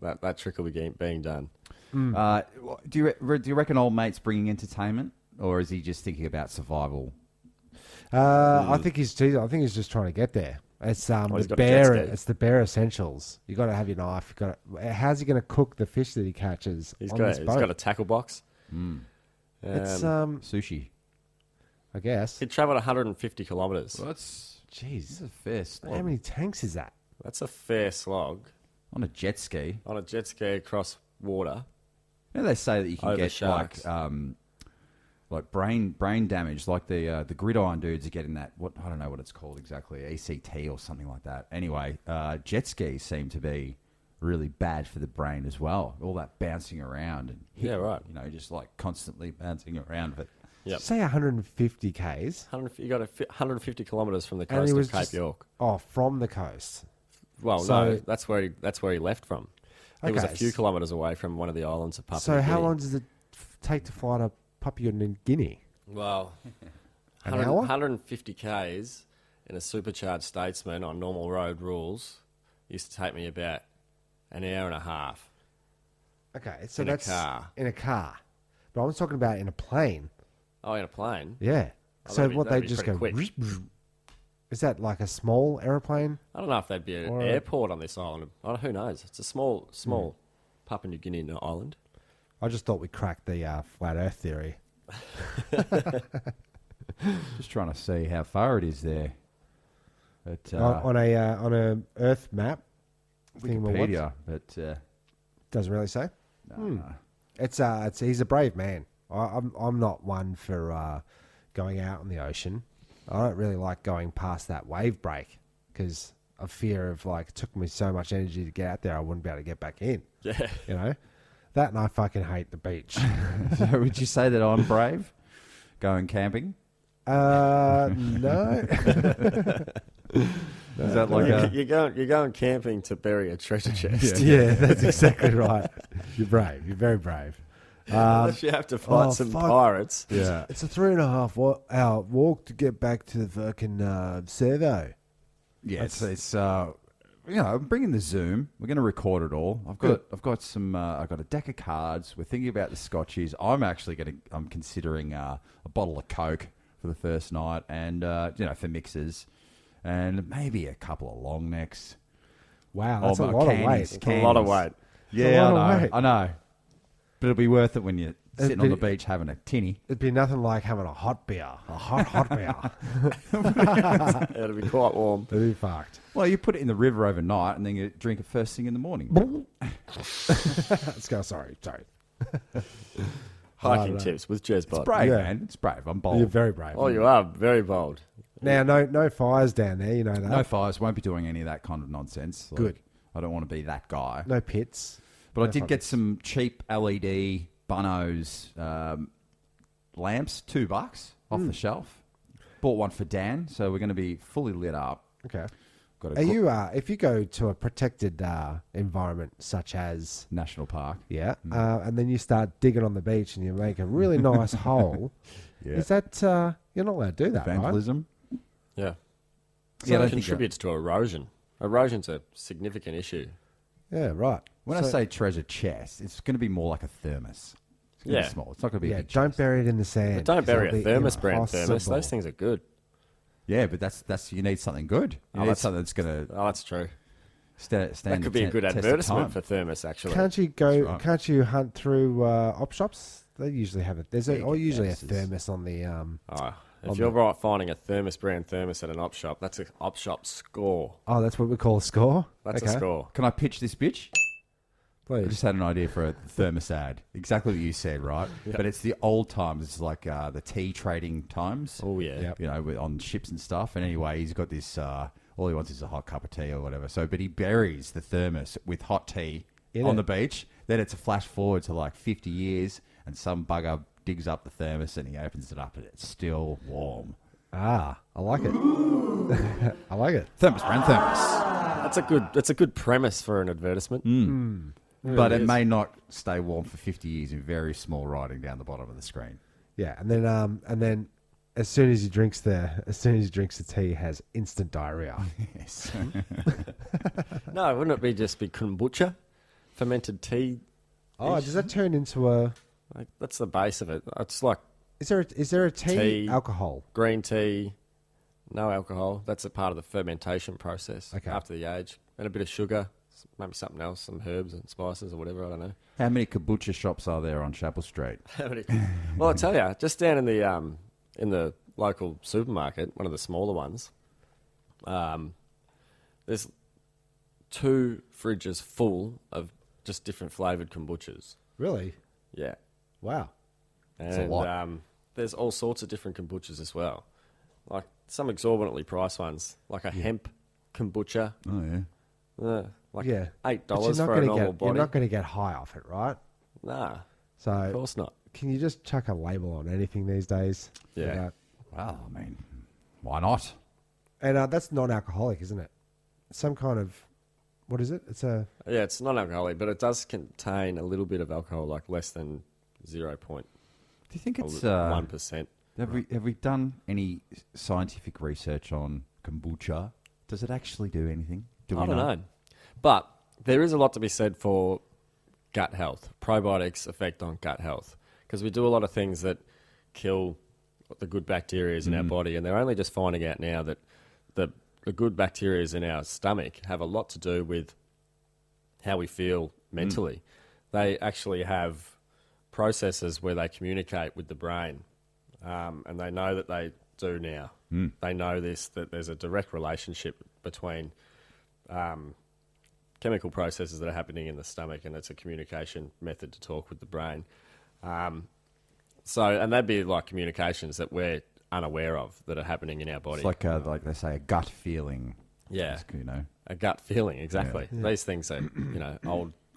that trick will be being done. Do you reckon old mate's bringing entertainment, or is he just thinking about survival? I think he's just trying to get there. It's he's got a jet bare. ski. It's the bare essentials. You got to have your knife. How's he going to cook the fish that he catches He's on got this boat? a tackle box. It's Sushi. I guess. He'd travelled 150 kilometres. Well, that's Jeez. a fair slog. How many tanks is that? That's a fair slog On a jet ski. on a jet ski across water. You know, they say that you can Over get sharks. like brain damage, like the gridiron dudes are getting that. What I don't know what it's called exactly, ECT or something like that. Anyway, jet skis seem to be really bad for the brain as well. All that bouncing around and Yeah, right. You know, just like constantly bouncing around. But Yep. Say 150 Ks. 100, you got 150 kilometres from the And coast he was of Cape just- York. Oh, from the coast. Well, So- no, that's where he left from. He was a Okay, few s- kilometres away from one of the islands of Papua So New how Guinea. long does it take to fly to Papua New Guinea? Well, An hour? 150 Ks in a supercharged Statesman on normal road rules used to take me about an hour and a half. Okay, so In a that's car. in a car. But I was talking about in a plane. Oh, in a plane? Yeah. Oh, So that'd be- what they that'd be just pretty go? quick. Is that like a small aeroplane? I don't know if there'd be an Or- airport on this island. Who knows? It's a small Papua New Guinea island. I just thought we cracked the flat Earth theory. just trying to see how far it is there. But on a Earth map. Wikipedia, but Doesn't really say. no. It's he's a brave man. I'm not one for going out in the ocean. I don't really like going past that wave break because of fear of like it took me so much energy to get out there I wouldn't be able to get back in. Yeah. You know, that and I fucking hate the beach. So would you say that I'm brave going camping? No. Is that like a You're going camping to bury a treasure chest. Yeah, that's exactly right. You're brave. You're very brave. Unless you have to fight some fuck. pirates. yeah? It's a 3.5 hour walk to get back to the fucking servo. Yeah, it's you know, I'm bringing the Zoom. We're going to record it all. I've got a deck of cards. We're thinking about the scotchies. I'm considering a bottle of Coke for the first night, and you know, for mixers, and maybe a couple of long necks. Wow, that's a Oh, lot candies, of weight. It's a lot of weight. Yeah, lot of I know. weight. I know. But it'll be worth it when you're sitting on the be- beach having a tinny. It'd be nothing like having a hot beer, a hot beer. It'll be quite warm. That'd be fucked. Well, you put it in the river overnight, and then you drink it first thing in the morning. Let's go. Sorry. Hiking no. tips with Jezbot. It's brave, Yeah. man. It's brave. I'm bold. You're very brave. Oh, you are very bold. Now, no fires down there. You know that. No fires. Won't be doing any of that kind of nonsense. Like, Good. I don't want to be that guy. No pits. But I No did fun get pits. some cheap LED Bunno's lamps, $2 off the shelf. Bought one for Dan, so we're going to be fully lit up. Okay. Got Are a you? If you go to a protected environment such as national park. yeah, and then you start digging on the beach and you make a really nice hole, Yeah. is that you're not allowed to do that, right? Vandalism. Yeah. Yeah, I So don't it think contributes to erosion. Erosion's a significant issue. Yeah, right. When I So- say treasure chest, it's going to be more like a thermos. It's going to Yeah. be small. It's not going to be a yeah, big don't chest. bury it in the sand. But don't 'cause bury it'll a be thermos brand thermos. impossible. Those things are good. Yeah, but that's you need something good. You need that's- something that's going to Oh, that's true. stand. That could be a good test of advertisement time. for thermos, actually. Can't you go? That's right. Can't you hunt through op shops? They usually have it. There's Yeah, you get usually a thermoses. thermos on the. Oh, On if you're right finding a thermos brand thermos at an op shop, that's an op shop score. Oh, that's what we call a score. That's Okay. a score. Can I pitch this bitch? I Please. just had an idea for a thermos ad. Exactly what you said, right? But it's the old times. It's like the tea trading times. Oh, yeah. Yep. You know, on ships and stuff. And anyway, he's got this. All he wants is a hot cup of tea or whatever. So, but he buries the thermos with hot tea In on it. the beach. Then it's a flash forward to like 50 years, and some bugger digs up the thermos and he opens it up, and it's still warm. Ah, I like it. I like it. Thermos, brand thermos. That's a good premise for an advertisement. But it is. may not stay warm for 50 years in very small writing down the bottom of the screen. Yeah, and then as soon as he drinks the tea, he has instant diarrhea. Yes. No, wouldn't it be just be kombucha, fermented tea? Oh, does that turn into a? Like, that's the base of it. It's like Is there a tea, Tea. alcohol? green tea, no alcohol. That's a part of the fermentation process. Okay. After the age, and a bit of sugar, maybe something else, some herbs and spices or whatever. I don't know. How many kombucha shops are there on Chapel Street? Well, I tell you, just down in in the local supermarket, one of the smaller ones, there's 2 fridges full of just different flavoured kombuchas. Really? Yeah. Wow. And a lot. there's all sorts of different kombuchas as well. Like some exorbitantly priced ones, like a hemp kombucha. Oh, yeah. Like Yeah. $8 But you're not for a gonna normal get, body. You're not going to get high off it, right? Nah, So of course not. can you just chuck a label on anything these days? Yeah. Well, I mean, why not? And that's non-alcoholic, isn't it? Some kind of, what is it? It's a, Yeah, it's non-alcoholic, but it does contain a little bit of alcohol, like less than 0.1%. Do you think it's... 1%. Have we done any scientific research on kombucha? Does it actually do anything? Do we I don't know. But there is a lot to be said for gut health, probiotics' effect on gut health, because we do a lot of things that kill the good bacteria in our body, and they're only just finding out now that the good bacteria in our stomach have a lot to do with how we feel mentally. They actually have processes where they communicate with the brain, and they know that they do now. They know this, that there's a direct relationship between chemical processes that are happening in the stomach, and it's a communication method to talk with the brain. And that'd be like communications that we're unaware of that are happening in our body. It's like they say, a gut feeling. Yeah. It's, you know. A gut feeling, exactly. These things are,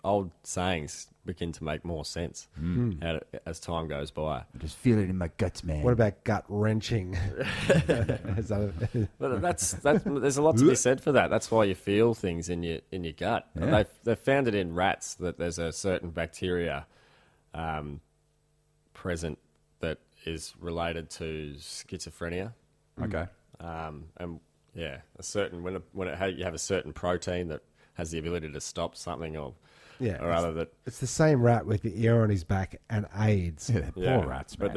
old sayings begin to make more sense as time goes by. I just feel it in my guts, man. what about gut wrenching? Is that But there's a lot to be said for that. That's why you feel things in your gut. Yeah. They've found it in rats that there's a certain bacteria present that is related to schizophrenia. Okay. And yeah, a certain you have a certain protein that has the ability to stop something or other that It's the same rat with the ear on his back and AIDS. Yeah, poor rats, man. But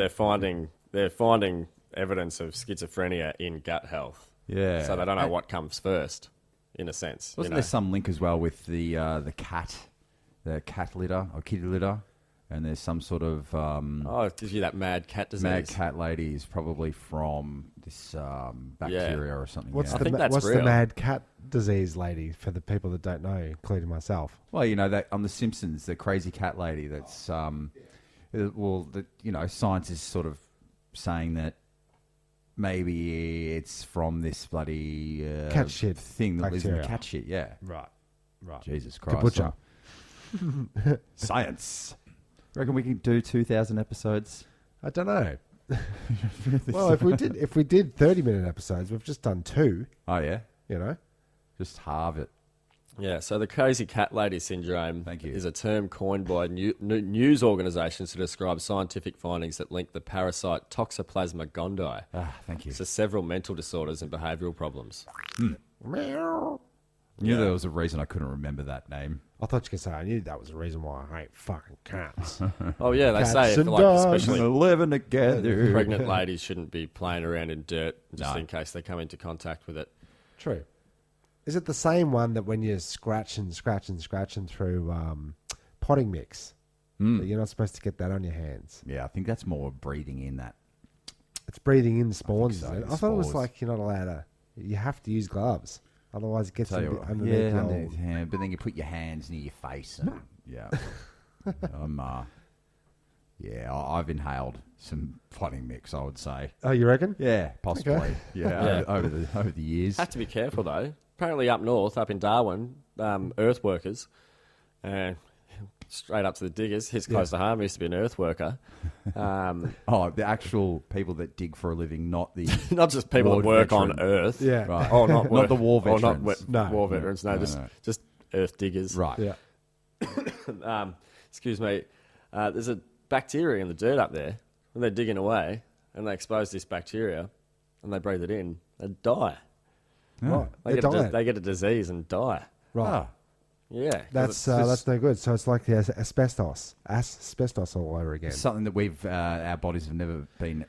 they're finding evidence of schizophrenia in gut health. Yeah. So they don't know what comes first, in a sense. Wasn't there some link as well with the cat litter or kitty litter? And there's some sort of it gives you that mad cat disease. mad cat lady is probably from this bacteria or something. What's yeah. think that's the real. mad cat disease, lady? For the people that don't know, including myself. Well, you know that on The Simpsons, the crazy cat lady. That's science is sort of saying that maybe it's from this bloody Cat shit thing that lives in the bacteria. cat shit. Yeah, Right. Jesus Christ. Kombucha. Science. Reckon we can do 2,000 episodes? I don't know. Well, if we did 30-minute episodes, we've just done 2. Oh yeah, You know. just halve it. Yeah, so the crazy cat lady syndrome Thank you. is a term coined by news organisations to describe scientific findings that link the parasite Toxoplasma gondii Thank you. to several mental disorders and behavioural problems. I knew there was a reason I couldn't remember that name. I thought you could say I knew that was the reason why I hate fucking cats. Oh yeah, they Cats say and like dogs. especially living together. pregnant ladies shouldn't be playing around in dirt just No. in case they come into contact with it. True. Is it the same one that when you're scratching through potting mix, that you're not supposed to get that on your hands? Yeah, I think that's more breathing in that. It's breathing in spawns. so, Isn't it? the I thought it was spores. like you're not allowed to. You have to use gloves, otherwise it gets Tell you under what, underneath yeah, your underneath your hand, but then you put your hands near your face. And, yeah, I've inhaled some potting mix, I would say. Oh, you reckon? Yeah, possibly. Okay. Yeah, over the years. Have to be careful though. Apparently up north, up in Darwin, earth workers, straight up to the diggers, hits close to home, used to be an earth worker. Oh, the actual people that dig for a living, not the Not just people War that work veteran. on earth. Yeah. right. Oh, not, Not the war or not veterans. No. war veterans. No, No. just earth diggers. Right. Yeah. Excuse me. There's a bacteria in the dirt up there. When they're digging away and they expose this bacteria and they breathe it in, they die. Right. They They're dying. they get a disease and die. Right. Ah, Yeah. 'cause That's it's just- no good. So it's like the asbestos all over again. something that we've our bodies have never been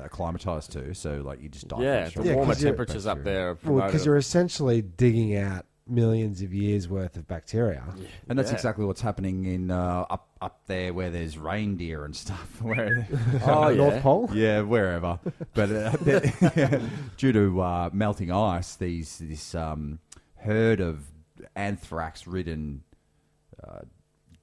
acclimatized to. So, like, you just die. yeah, from the it. Yeah, warmer 'cause you're- temperatures up there. are Well, because promoted- you're essentially digging out millions of years worth of bacteria. And that's Yeah. exactly what's happening in up up there where there's reindeer and stuff. Where, Oh, yeah. North Pole. yeah, wherever. But due to melting ice, this herd of anthrax-ridden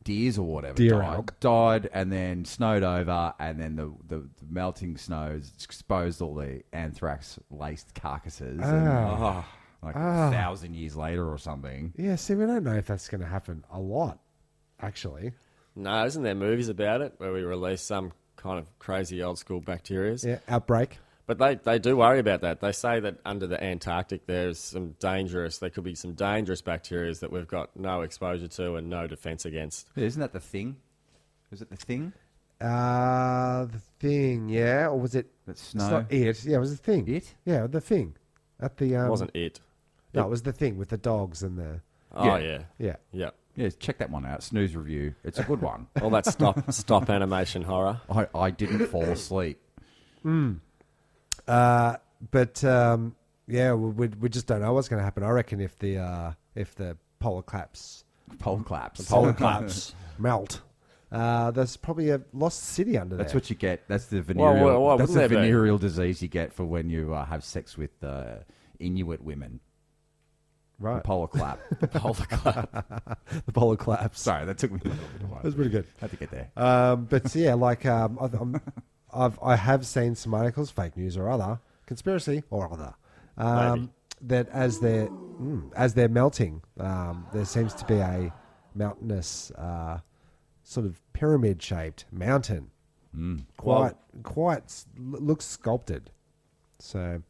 deers or whatever Deer elk. died, and then snowed over, and then the melting snows exposed all the anthrax-laced carcasses. And, like 1,000 years later or something. Yeah, see, we don't know if that's going to happen a lot, actually. No, isn't there movies about it where we release some kind of crazy old school bacteria? Yeah, outbreak. But they do worry about that. They say that under the Antarctic there could be some dangerous bacteria that we've got no exposure to and no defence against. Yeah, isn't that the thing? Is it the thing? The thing, yeah, or was it? That It's snow? not it. Yeah, it was the thing. It? Yeah, the thing. At the It wasn't it. No, it was the thing with the dogs and the Oh, yeah. yeah. Yeah. Yeah, check that one out. Snooze Review. It's a good one. All that stop animation horror. I didn't fall asleep. But yeah, we just don't know what's going to happen. I reckon if the polar caps Pole claps. polar caps melt, there's probably a lost city under there. That's what you get. That's the venereal. well, that's wouldn't the there be? venereal disease you get for when you have sex with Inuit women. The right. polar clap. The polar claps. Sorry, that took me a little bit of a while. That's pretty good. Had to get there. But yeah, like I have seen some articles, fake news or other, conspiracy or other, Maybe. that as they're melting, there seems to be a mountainous sort of pyramid shaped mountain, looks sculpted. So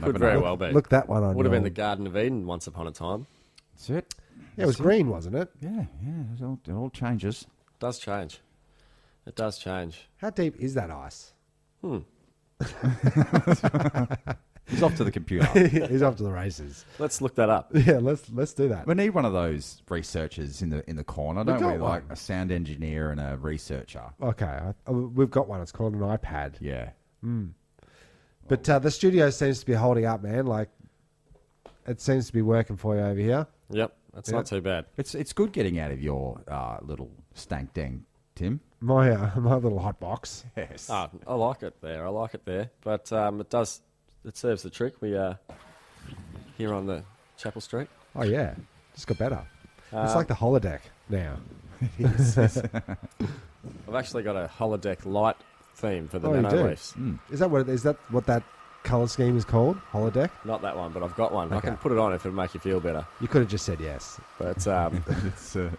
Could very well be. look that one on. Would have been your- the Garden of Eden once upon a time. That's it. Yeah, it was green, wasn't it? Yeah. It all changes. Does change. It does change. How deep is that ice? He's off to the computer. He's off to the races. Let's look that up. Yeah, let's do that. We need one of those researchers in the corner, don't got we? one. Like a sound engineer and a researcher. Okay, we've got one. It's called an iPad. Yeah. But the studio seems to be holding up, man. Like, it seems to be working for you over here. Yep, that's not too bad. It's good getting out of your little stank dang, Tim. My little hot box. Yes. I like it there. But it serves the trick. We are here on the Chapel Street. Oh yeah, just got better. It's like the holodeck now. I've actually got a holodeck light theme for the Oh, you do? Nanoleafs. Is that what that color scheme is called? Holodeck. Not that one, but I've got one. I Okay. can put it on if it'll make you feel better. You could have just said yes. But It's audio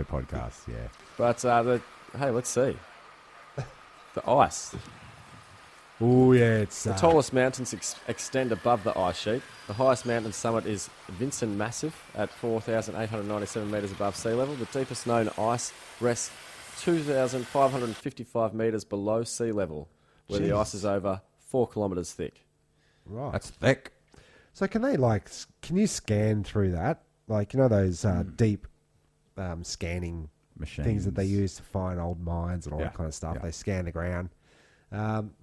podcast, yeah. hey, let's see. The ice. Oh yeah, it's The tallest mountains extend above the ice sheet. The highest mountain summit is Vinson Massif at 4,897 metres above sea level. The deepest known ice rests 2,555 metres below sea level, where the ice is over 4 kilometres thick. right. That's thick. So can you scan through that? Like, you know those deep scanning Machines. things that they use to find old mines and all Yeah, that kind of stuff. yeah. They scan the ground.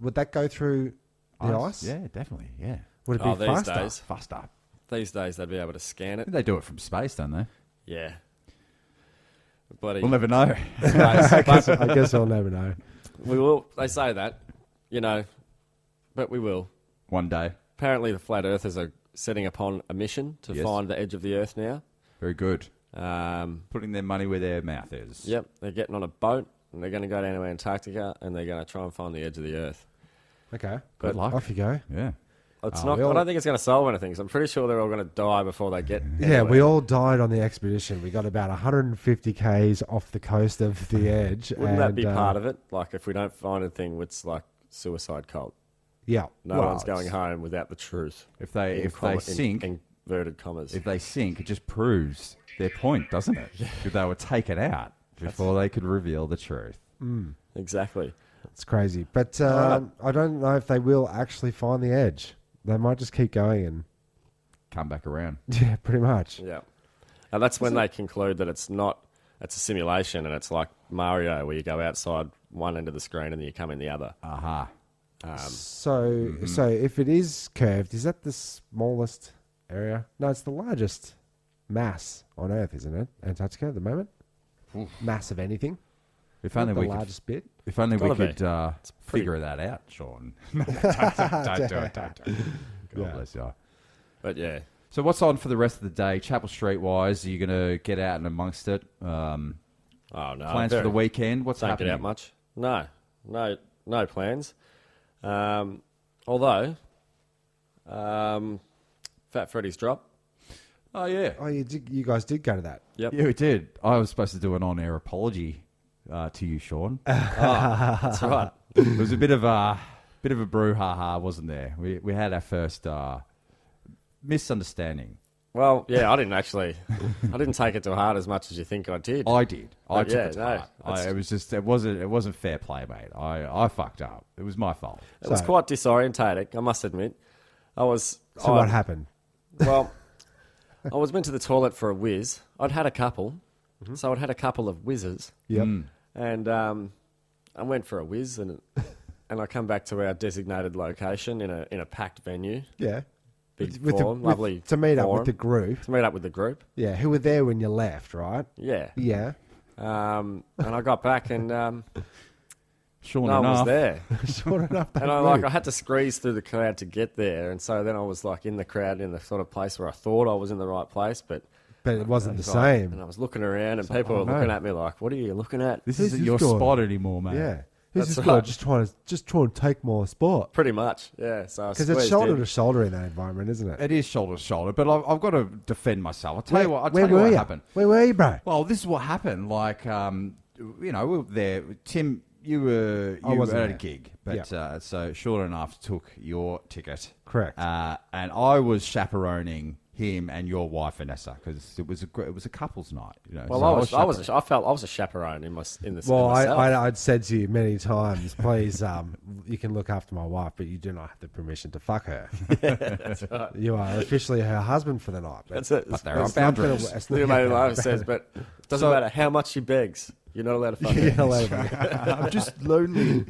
Would that go through the ice? Yeah, definitely, yeah. Would it be These faster? days. Faster. These days they'd be able to scan it. They do it from space, don't they? Yeah. Bloody We'll never know. space. I guess I'll never know. We will. They say that, but we will. One day. Apparently, the flat earthers are setting upon a mission to Yes. find the edge of the earth now. Very good. Um, Putting their money where their mouth is. yep, they're getting on a boat and they're going to go down to Antarctica and they're going to try and find the edge of the earth. Okay. Good luck. Off you go. Yeah. It's Oh, not. we I all- don't think it's going to solve anything. So I'm pretty sure they're all going to die before they get. Yeah, anywhere. we all died on the expedition. We got about 150 k's off the coast of the edge. Wouldn't that be part of it? Like, if we don't find anything, it's like suicide cult. Yeah. No Well, one's going it's- home without the truth. If they In sink, inverted commas. it just proves their point, doesn't it? Because they were taken out before they could reveal the truth. Exactly. It's crazy. But I don't know if they will actually find the edge. They might just keep going and, Come back around. yeah, pretty much. Yeah. And that's when they conclude that it's a simulation and it's like Mario where you go outside one end of the screen and then you come in the other. Aha. So if it is curved, is that the smallest area? No, it's the largest mass on Earth, isn't it? Antarctica at the moment? Mass of anything? If only the we could. largest bit. If only we gotta could be. figure that out, Sean. Don't do it. Don't do it. God bless you. But yeah. So what's on for the rest of the day, Chapel Street wise? Are you going to get out and amongst it? Oh no. Plans for the weekend? What's Don't happening? get out much. No plans. Although, Fat Freddy's drop. Oh yeah, Oh, you guys did go to that. Yep. yeah, we did. I was supposed to do an on-air apology to you, Sean. That's right. It was a bit of a brouhaha, wasn't there? We had our first misunderstanding. Well, yeah, I didn't take it to heart as much as you think I did. I did. I But took yeah, it to no, heart. that's- It wasn't fair play, mate. I fucked up. It was my fault. It was quite disorientating, I must admit. So what happened? Well, I was went to the toilet for a whiz. I'd had a couple, so I'd had a couple of whizzes. Yep. And I went for a whiz, and I come back to our designated location in a packed venue, Yeah. big With forum, lovely to meet up forum. with the group. To meet up with the group, Yeah, who were there when you left, right? yeah. Yeah. And I got back, and Sure no one enough, was there. Sure enough, they And I moved. had to squeeze through the crowd to get there, and so then I was like in the crowd in the sort of place where I thought I was in the right place, but But it wasn't the like- same. And I was looking around, and people were oh, no. looking at me like, "What are you looking at?" this Who's isn't this your guy? spot anymore, mate. Yeah. Who's That's this guy right. just trying to take more sport? Pretty much, yeah. So Because it's shoulder to shoulder in that environment, isn't it? It is shoulder to shoulder, but I've got to defend myself. I'll tell you what. Where were you? Happened. Where were you, bro? Well, this is what happened. Like, we were there. Tim, you were wasn't at a there. gig, but so Short Enough took your ticket. Correct. And I was chaperoning him and your wife Vanessa because it was a couples night. You know. Well, So I felt I was a chaperone in the Well, myself. I'd said to you many times, please, you can look after my wife, but you do not have the permission to fuck her. That's right. You are officially her husband for the night. That's it. But there are It's not gonna- boundaries. it's not You made gonna- life says, but it doesn't So- matter how much she begs. You're not allowed to fuck her. Yeah, later. I'm just lonely.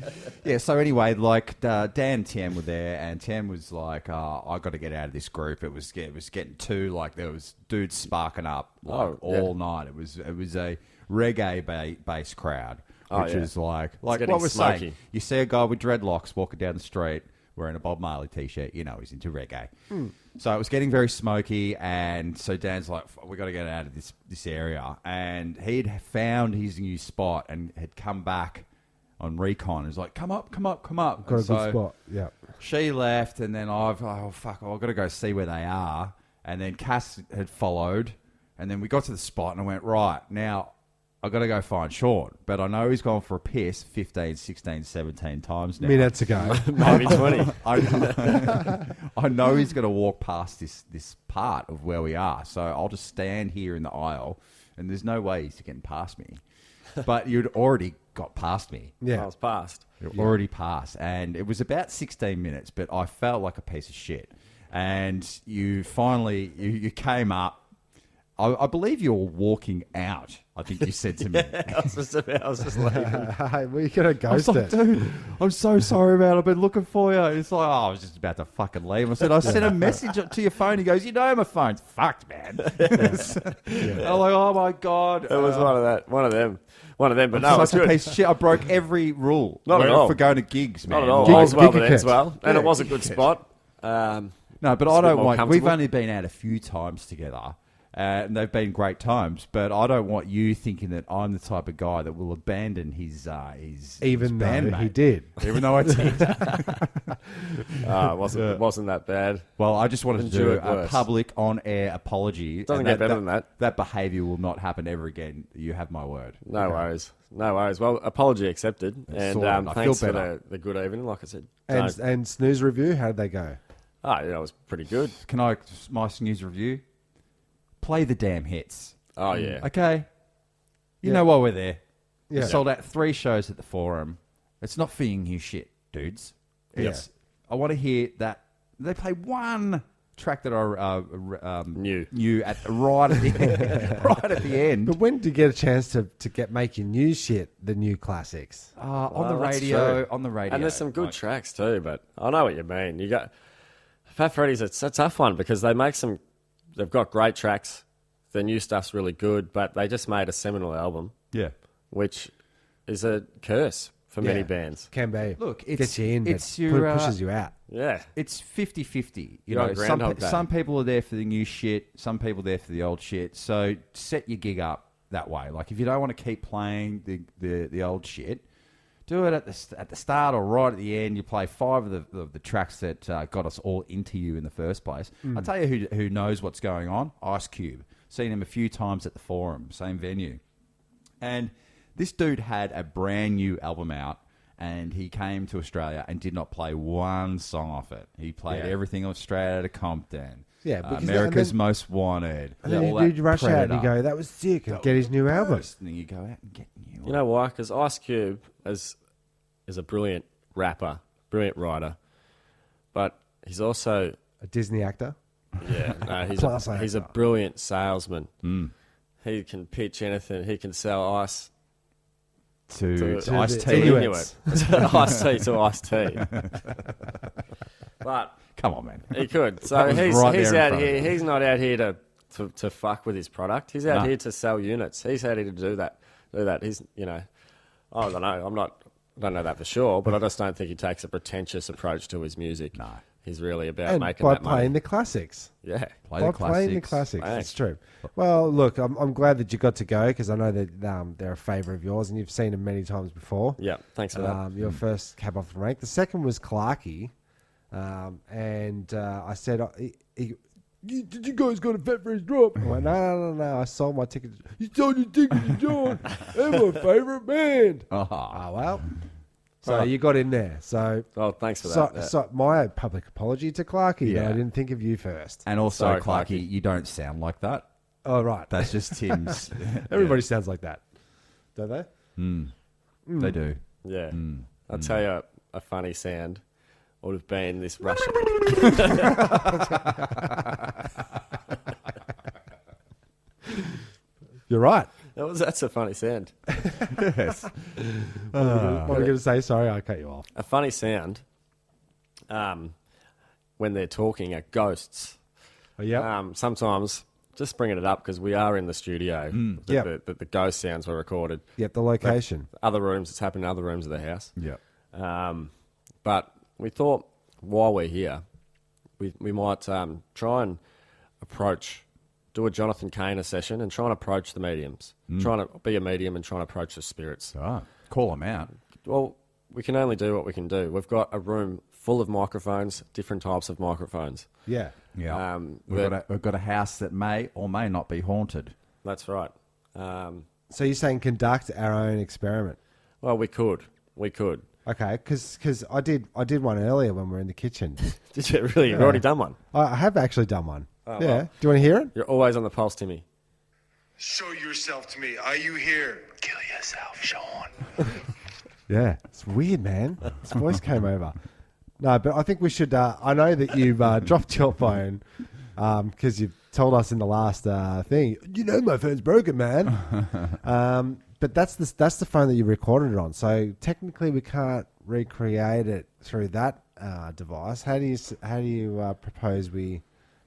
Yeah, so anyway, like Dan and Tam were there, and Tam was like, I got to get out of this group. It was getting too, like, there was dudes sparking up like, Oh, yeah. all night. It was a reggae-based crowd, Oh, which yeah. is like getting what we're saying. smoky. You see a guy with dreadlocks walking down the street wearing a Bob Marley T-shirt, you know he's into reggae. So it was getting very smoky, and so Dan's like, we got to get out of this area. And he'd found his new spot and had come back on recon. He's like, come up. Got a And good so spot. Yeah. she left, and then I've got to go see where they are. And then Cass had followed, and then we got to the spot, and I went, right, now I've got to go find Sean. But I know he's gone for a piss 15, 16, 17 times now. Minutes ago. Maybe 20. I know he's going to walk past this part of where we are, so I'll just stand here in the aisle, and there's no way he's getting past me. But you'd already got past me. I Yeah. was past. You'd already passed, and it was about 16 minutes, but I felt like a piece of shit. And you finally, you came up. I believe you were walking out, I think you said to me. I was just leaving. We could have I was like, ghosted. dude, I'm so sorry, man. I've been looking for you. It's like, I was just about to fucking leave. I said, I sent a message to your phone. He goes, you know my phone's fucked, man. And I'm like, oh my God. It was one of them. But no, it was Such a good. piece of shit. I broke every rule Not at all. for going to gigs, man. Not at all. Gig- All's well gig that ends etiquette. well, and Yeah, it was a gig good etiquette. spot. No, but It's I a bit don't more want. We've comfortable. only been out a few times together, and they've been great times. But I don't want you thinking that I'm the type of guy that will abandon his Even though bandmate. he did. Even though I did. It wasn't that bad. Well, I just wanted to do Endured a worse. public on-air apology. Doesn't and get better than that. That behaviour will not happen ever again. You have my word. No worries. Well, apology accepted, and sorted. I feel thanks for better. the good evening. Like I said, And snooze review, how did they go? it was pretty good. Can I, my news review? Play the damn hits. Oh yeah, Okay? You Yeah. know why we're there. Yeah. We sold out 3 shows at the Forum. It's not for you shit, dudes. It's, I want to hear that. They play one track that I knew at right at the end. Right at the end. But when did you get a chance to make your new shit, the new classics? On the that's radio. true. On the radio. and there's some good Like, tracks too. But I know what you mean. You got Fat Freddy's. It's a tough one because they make some. They've got great tracks. Their new stuff's really good, but they just made a seminal album, Yeah. which is a curse for many Yeah. bands. Can be. Look, gets you in, it's but your, pushes you out. Yeah. It's 50-50. You're on Groundhog Day. Some people are there for the new shit. Some people are there for the old shit. So set your gig up that way. Like if you don't want to keep playing the old shit, do it at the start or right at the end. You play 5 of the tracks that got us all into you in the first place. I'll tell you who knows what's going on. Ice Cube. Seen him a few times at the Forum, same venue. And this dude had a brand new album out, and he came to Australia and did not play one song off it. He played everything straight out of Compton. Yeah, because America's Most Wanted. And then all you do that rush out and you Predator. go, that was sick, and get his new album. And then you go out and get new. You know why? Because Ice Cube is a brilliant rapper, brilliant writer, but he's also A Disney actor. he's a brilliant salesman. He can pitch anything. He can sell ice to to Ice the Tea. Inuits. Ice tea to ice tea. But Come on, man. he could. So That was he's right he's there in out front of here. you. He's not out here to fuck with his product. He's out No. here to sell units. He's out here to do that. He's I don't know. I don't know that for sure, but I just don't think he takes a pretentious approach to his music. No. He's really about And making by that playing money. the classics. Yeah. Play By the playing the classics. classics. Thanks. It's true. Well, look, I'm glad that you got to go because I know that they're a favourite of yours and you've seen them many times before. Yeah. Thanks for that. Your first cab off the rank. The second was Clarkey. And I said, did you guys got a vet for his drop? I went, no. I sold my ticket. You sold your ticket to John. They're my favourite band. Oh, Well. So you got in there. So, Oh, thanks for that. so my public apology to Clarkey. Yeah. I didn't think of you first. and also, Sorry, Clarky, Clarky. you don't sound like that. Oh, right. That's just Tim's. Everybody sounds like that. Don't they? They do. Yeah. I'll tell you a funny sound would have been this Russian. You're right. That's a funny sound. Yes. What were you going to say? Sorry, I cut you off. A funny sound when they're talking are ghosts. Oh, yeah. Sometimes, just bringing it up because we are in the studio, Yep. the ghost sounds were recorded. Yep, the location. Other rooms, it's happened in other rooms of the house. Yeah. But we thought while we're here, we might try and do a Jonathan Cainer session and try and approach the mediums. Trying to be a medium and trying to approach the spirits. Oh, call them out. Well, we can only do what we can do. We've got a room full of microphones, different types of microphones. Yeah. Yeah. We've got a house that may or may not be haunted. That's right. So you're saying conduct our own experiment? Well, we could. Okay, because I did one earlier when we were in the kitchen. Did you really? You've already done one. I have actually done one. Oh, yeah. well. Do you want to hear it? You're always on the pulse, Timmy. Show yourself to me. Are you here? Kill yourself, Sean. Yeah. It's weird, man. His voice came over. No, but I think we should. I know that you've dropped your phone because you've told us in the last thing. You know, my phone's broken, man. But that's the phone that you recorded it on. So technically, we can't recreate it through that device. How do you propose we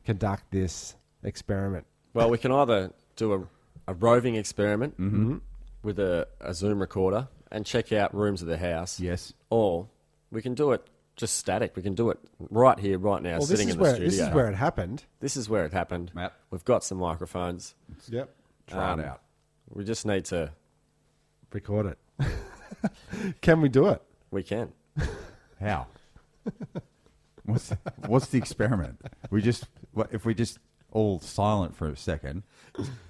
conduct this experiment? Well, we can either do a roving experiment with a Zoom recorder and check out rooms of the house. Yes. Or we can do it just static. We can do it right here, right now, sitting in the studio. This is where it happened. This is where it happened. Yep. We've got some microphones. Yep. Try it out. We just need to... Record it. Can we do it? We can. How? What's the experiment? If we just all silent for a second.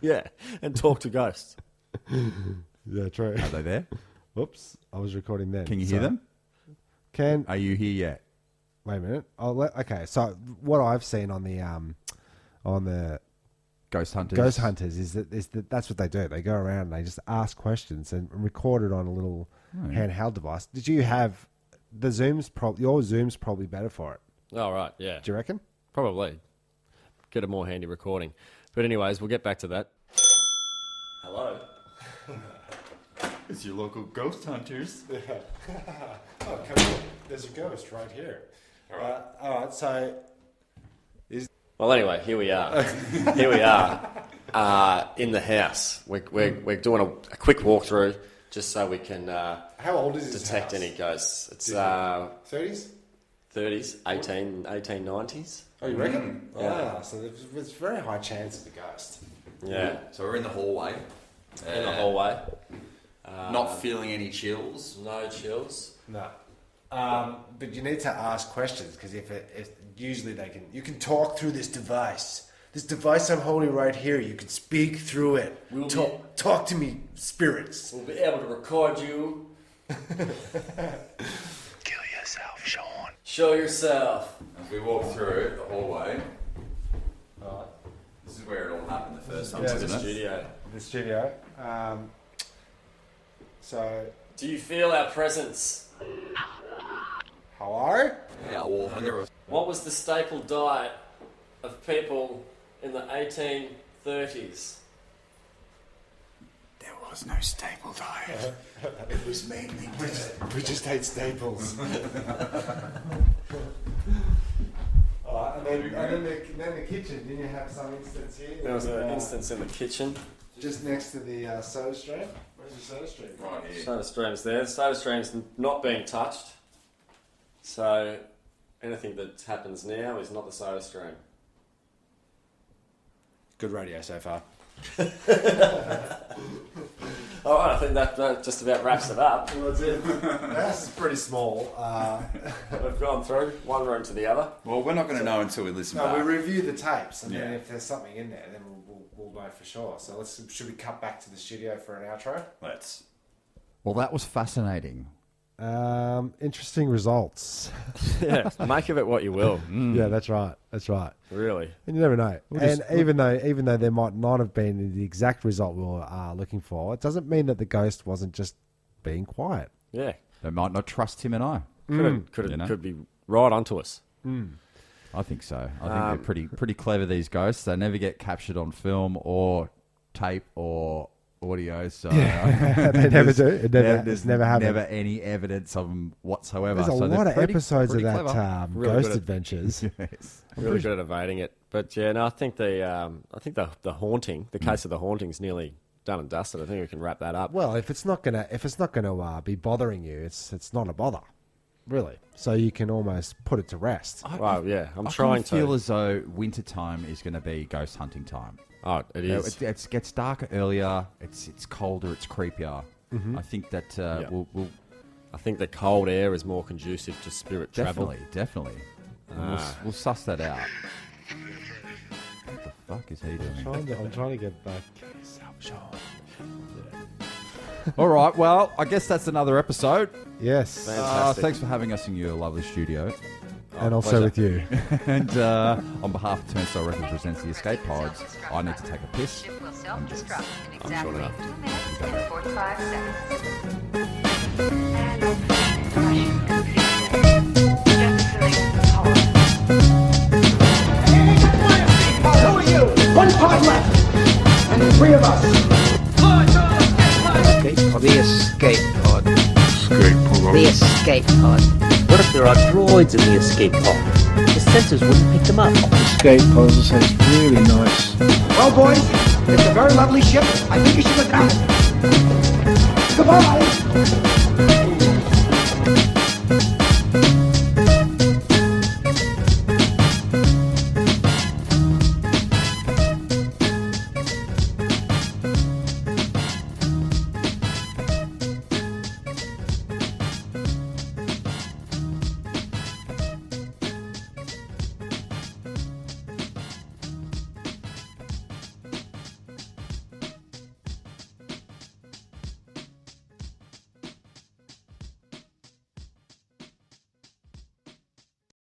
Yeah, and talk to ghosts. Yeah, true. Are they there? Oops, I was recording then. Can you hear them? Are you here yet? Wait a minute. Okay, so what I've seen on the Ghost Hunters. Ghost Hunters is that that's what they do. They go around and they just ask questions and record it on a little handheld device. Did you have the Zoom's? Your Zoom's probably better for it. Oh, right, yeah. Do you reckon? Probably. Get a more handy recording. But anyways, we'll get back to that. Hello. It's your local Ghost Hunters. Oh, come on. There's a ghost right here. All right. So, Well, anyway, here we are. Here we are in the house. We're doing a quick walkthrough. just so we can How old is this detect house? any ghosts. It's 30s? 30s, 1890s. Oh, you reckon? Yeah. So there's very high chance of a ghost. Yeah, So we're in the hallway. in the hallway. Not feeling any chills. No chills. No. But you need to ask questions because if usually you can talk through this device. This device I'm holding right here, you can speak through it. Talk to me, spirits. We'll be able to record you. Kill yourself, Sean. Show yourself. As we walk through the hallway, this is where it all happened the first time, Yeah, isn't it? Studio. The studio. So, Do you feel our presence? hello? Yeah, well, I never... What was the staple diet of people in the 1830s? There was no staple diet. It was mainly We just ate staples. And then the kitchen. Didn't you have some instance here? There was an instance in the kitchen. Just next to the soda stream. Where's the soda stream? Right here. Soda stream's there. Soda stream's not being touched. So anything that happens now is not the soda stream. Good radio so far. All right, I think that just about wraps it up. Well, that's it. The house is pretty small. We've gone through one room to the other. Well, we're not going to know until we listen No, back. we review the tapes, and then Yeah. if there's something in there, then we'll know for sure. So should we cut back to the studio for an outro? Let's. Well, that was fascinating. Interesting results. Yeah, make of it what you will. Yeah, that's right. That's right. Really. And you never know. Even though there might not have been the exact result we were looking for, it doesn't mean that the ghost wasn't just being quiet. Yeah. They might not trust him and I. Could be right onto us. I think so. I think they're pretty clever, these ghosts. They never get captured on film or tape or audio. So They never do. It's never happened. Never any evidence of them whatsoever. There's a So they're lot of episodes of pretty that clever. Really Ghost good at- Adventures. Yes. Really good at evading it. But yeah, no, I think the haunting, the case of the haunting's nearly done and dusted. I think we can wrap that up. Well, if it's not gonna be bothering you, it's not a bother, really. So you can almost put it to rest. Well, yeah, I'm I trying kinda feel to. as though winter time is going to be ghost hunting time. Oh, it You know, is. it gets darker earlier. It's colder. It's creepier. I think that we'll I think the cold air is more conducive to spirit travel. definitely. We'll suss that out. What the fuck is he doing? I'm trying to get back. All right. Well, I guess that's another episode. Yes, Fantastic. Thanks for having us in your lovely studio. and also with you. And on behalf of Turnstile Records presents the Escape Pods, I need to take a piss. Ship will self-destruct in sure exactly enough. 2 minutes and 45 seconds. And caution complete. Jetskiing power. Who are you? One pod left. And 3 of us. The escape pod. The escape pod. What if there are droids in the escape pod? The sensors wouldn't pick them up. Escape puzzle sounds really nice. Well, boys, it's a very lovely ship. I think you should look out. Goodbye.